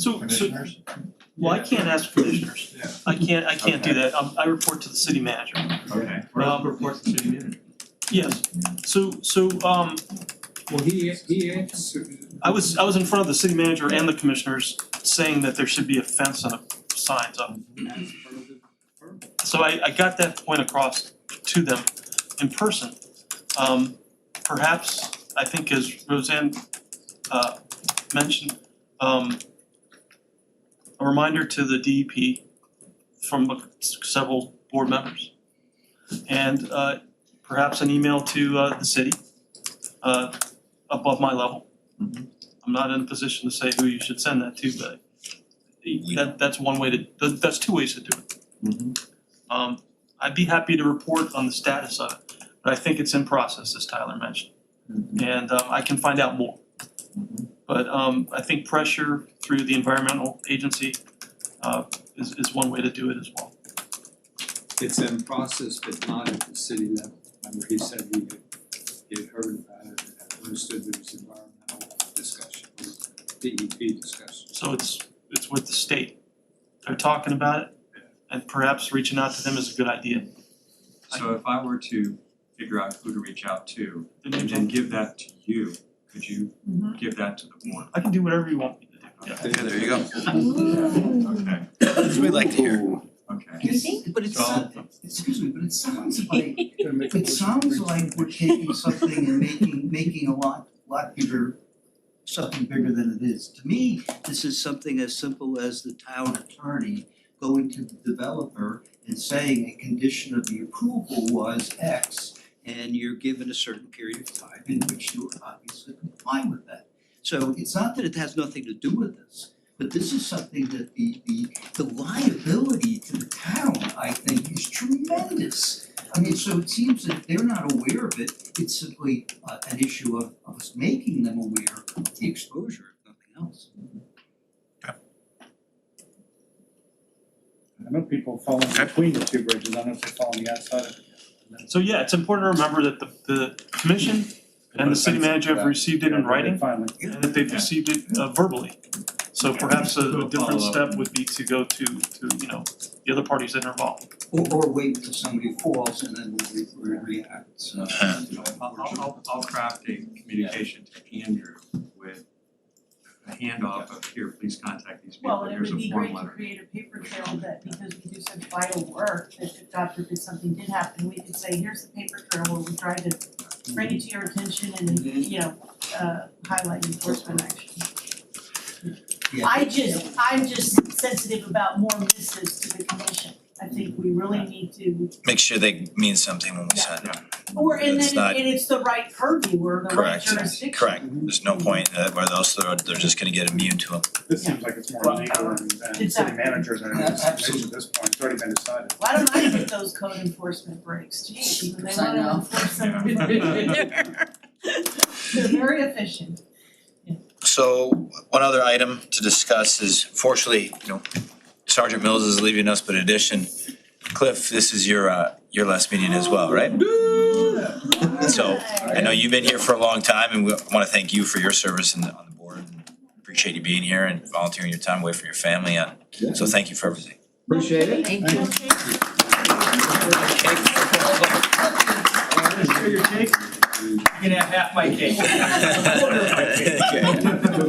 commissioners? Well, I can't ask commissioners. Yeah. I can't do that. I report to the city manager. Okay, or report to the city manager. Yes, Well, he answered. I was in front of the city manager and the commissioners saying that there should be a fence and signs up. So I got that point across to them in person. Perhaps, I think as Roseanne mentioned, a reminder to the DEP from several board members. And perhaps an email to the city above my level. I'm not in a position to say who you should send that to, but that's one way that's two ways to do it. I'd be happy to report on the status of it, but I think it's in process, as Tyler mentioned. And I can find out more. But I think pressure through the environmental agency is one way to do it as well. It's in process, but not at the city level. Remember, he said he had heard about it and understood there was environmental discussion, or DEP discussion. So it's with the state. They're talking about it, and perhaps reaching out to them is a good idea. So if I were to figure out who to reach out to and then give that to you, could you give that to the board? I can do whatever you want me to do. Yeah, there you go. Okay. That's what we'd like to hear. Okay. But it's, excuse me, but it sounds like we're taking something and making a lot bigger, something bigger than it is. To me, this is something as simple as the town attorney going to the developer and saying a condition of the approval was X, and you're given a certain period of time in which you obviously comply with that. So it's not that it has nothing to do with this, but this is something that the liability to the town, I think, is tremendous. I mean, so it seems that they're not aware of it, it's simply an issue of us making them aware of the exposure, if nothing else. I know people fall in between the two bridges, I don't know if they fall on the outside of it. So yeah, it's important to remember that the commission and the city manager have received it in writing, and that they've received it verbally. So perhaps a different step would be to go to the other parties that are involved. Or wait until somebody falls and then we react, so. I'll craft a communication to Andrew with a handoff of here, please contact these people, Well, and it here's would a be form great to letter. create a paper trail that, because we do such vital work, that if God forbid something did happen, we could say, here's the paper trail where we tried to bring it to your attention and, highlight enforcement action. Yeah. I'm just sensitive about more misses to the commission. I think we really need to, Make sure they mean something when we send them. and It's not- it's the right purview or the right Correct, jurisdiction. correct. There's no point where they're just gonna get immune to them. This seems like it's more legal than city Exactly. manager than it is commission at this point, it's already been decided. Why don't I get those code enforcement breaks? Geez, when they I wanna know. enforce something. They're very efficient. So one other item to discuss is fortunately, Sergeant Mills is leaving us, but in addition, Cliff, this is your last meeting as well, right? So I know you've been here for a long time and we wanna thank you for your service on the board. And appreciate you being here and volunteering your time away from your family so thank you for everything. Appreciate it. Thank you. You can have half my cake.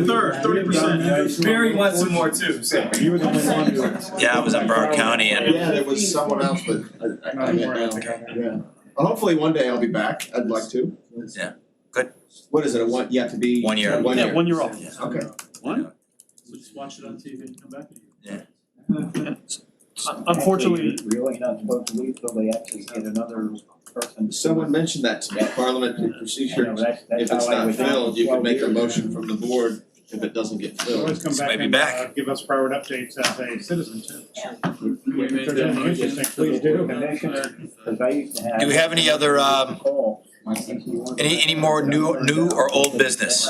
Third, 30%. Barry wants some more too, so. You were the only one who. Yeah, I was in Broward County and Yeah, there was someone else, but I can't now. Yeah. Hopefully one day I'll be back, I'd like to. Yeah, good. What is it, you have to be? 1 year. 1 year. 1 year off. Okay. What? We'll just watch it on TV and come back to you. Yeah. Unfortunately, Actually, you're really not supposed to leave till they actually get another person. Someone mentioned that to me, parliamentary procedure. That's If how it's I not was. filled, you can make a motion from the board if it doesn't get So always filled. come back Maybe and back. give us forward updates as a citizen too. We If made there's that anything motion. interesting, please do. Commissioner, because I used to have. Do we have any other, any more new or old business?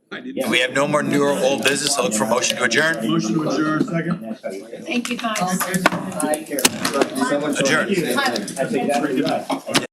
If we have no more new or old business, I'll look for a motion to adjourn. Motion to adjourn, second. Thank you guys. Adjourn. That's exactly right.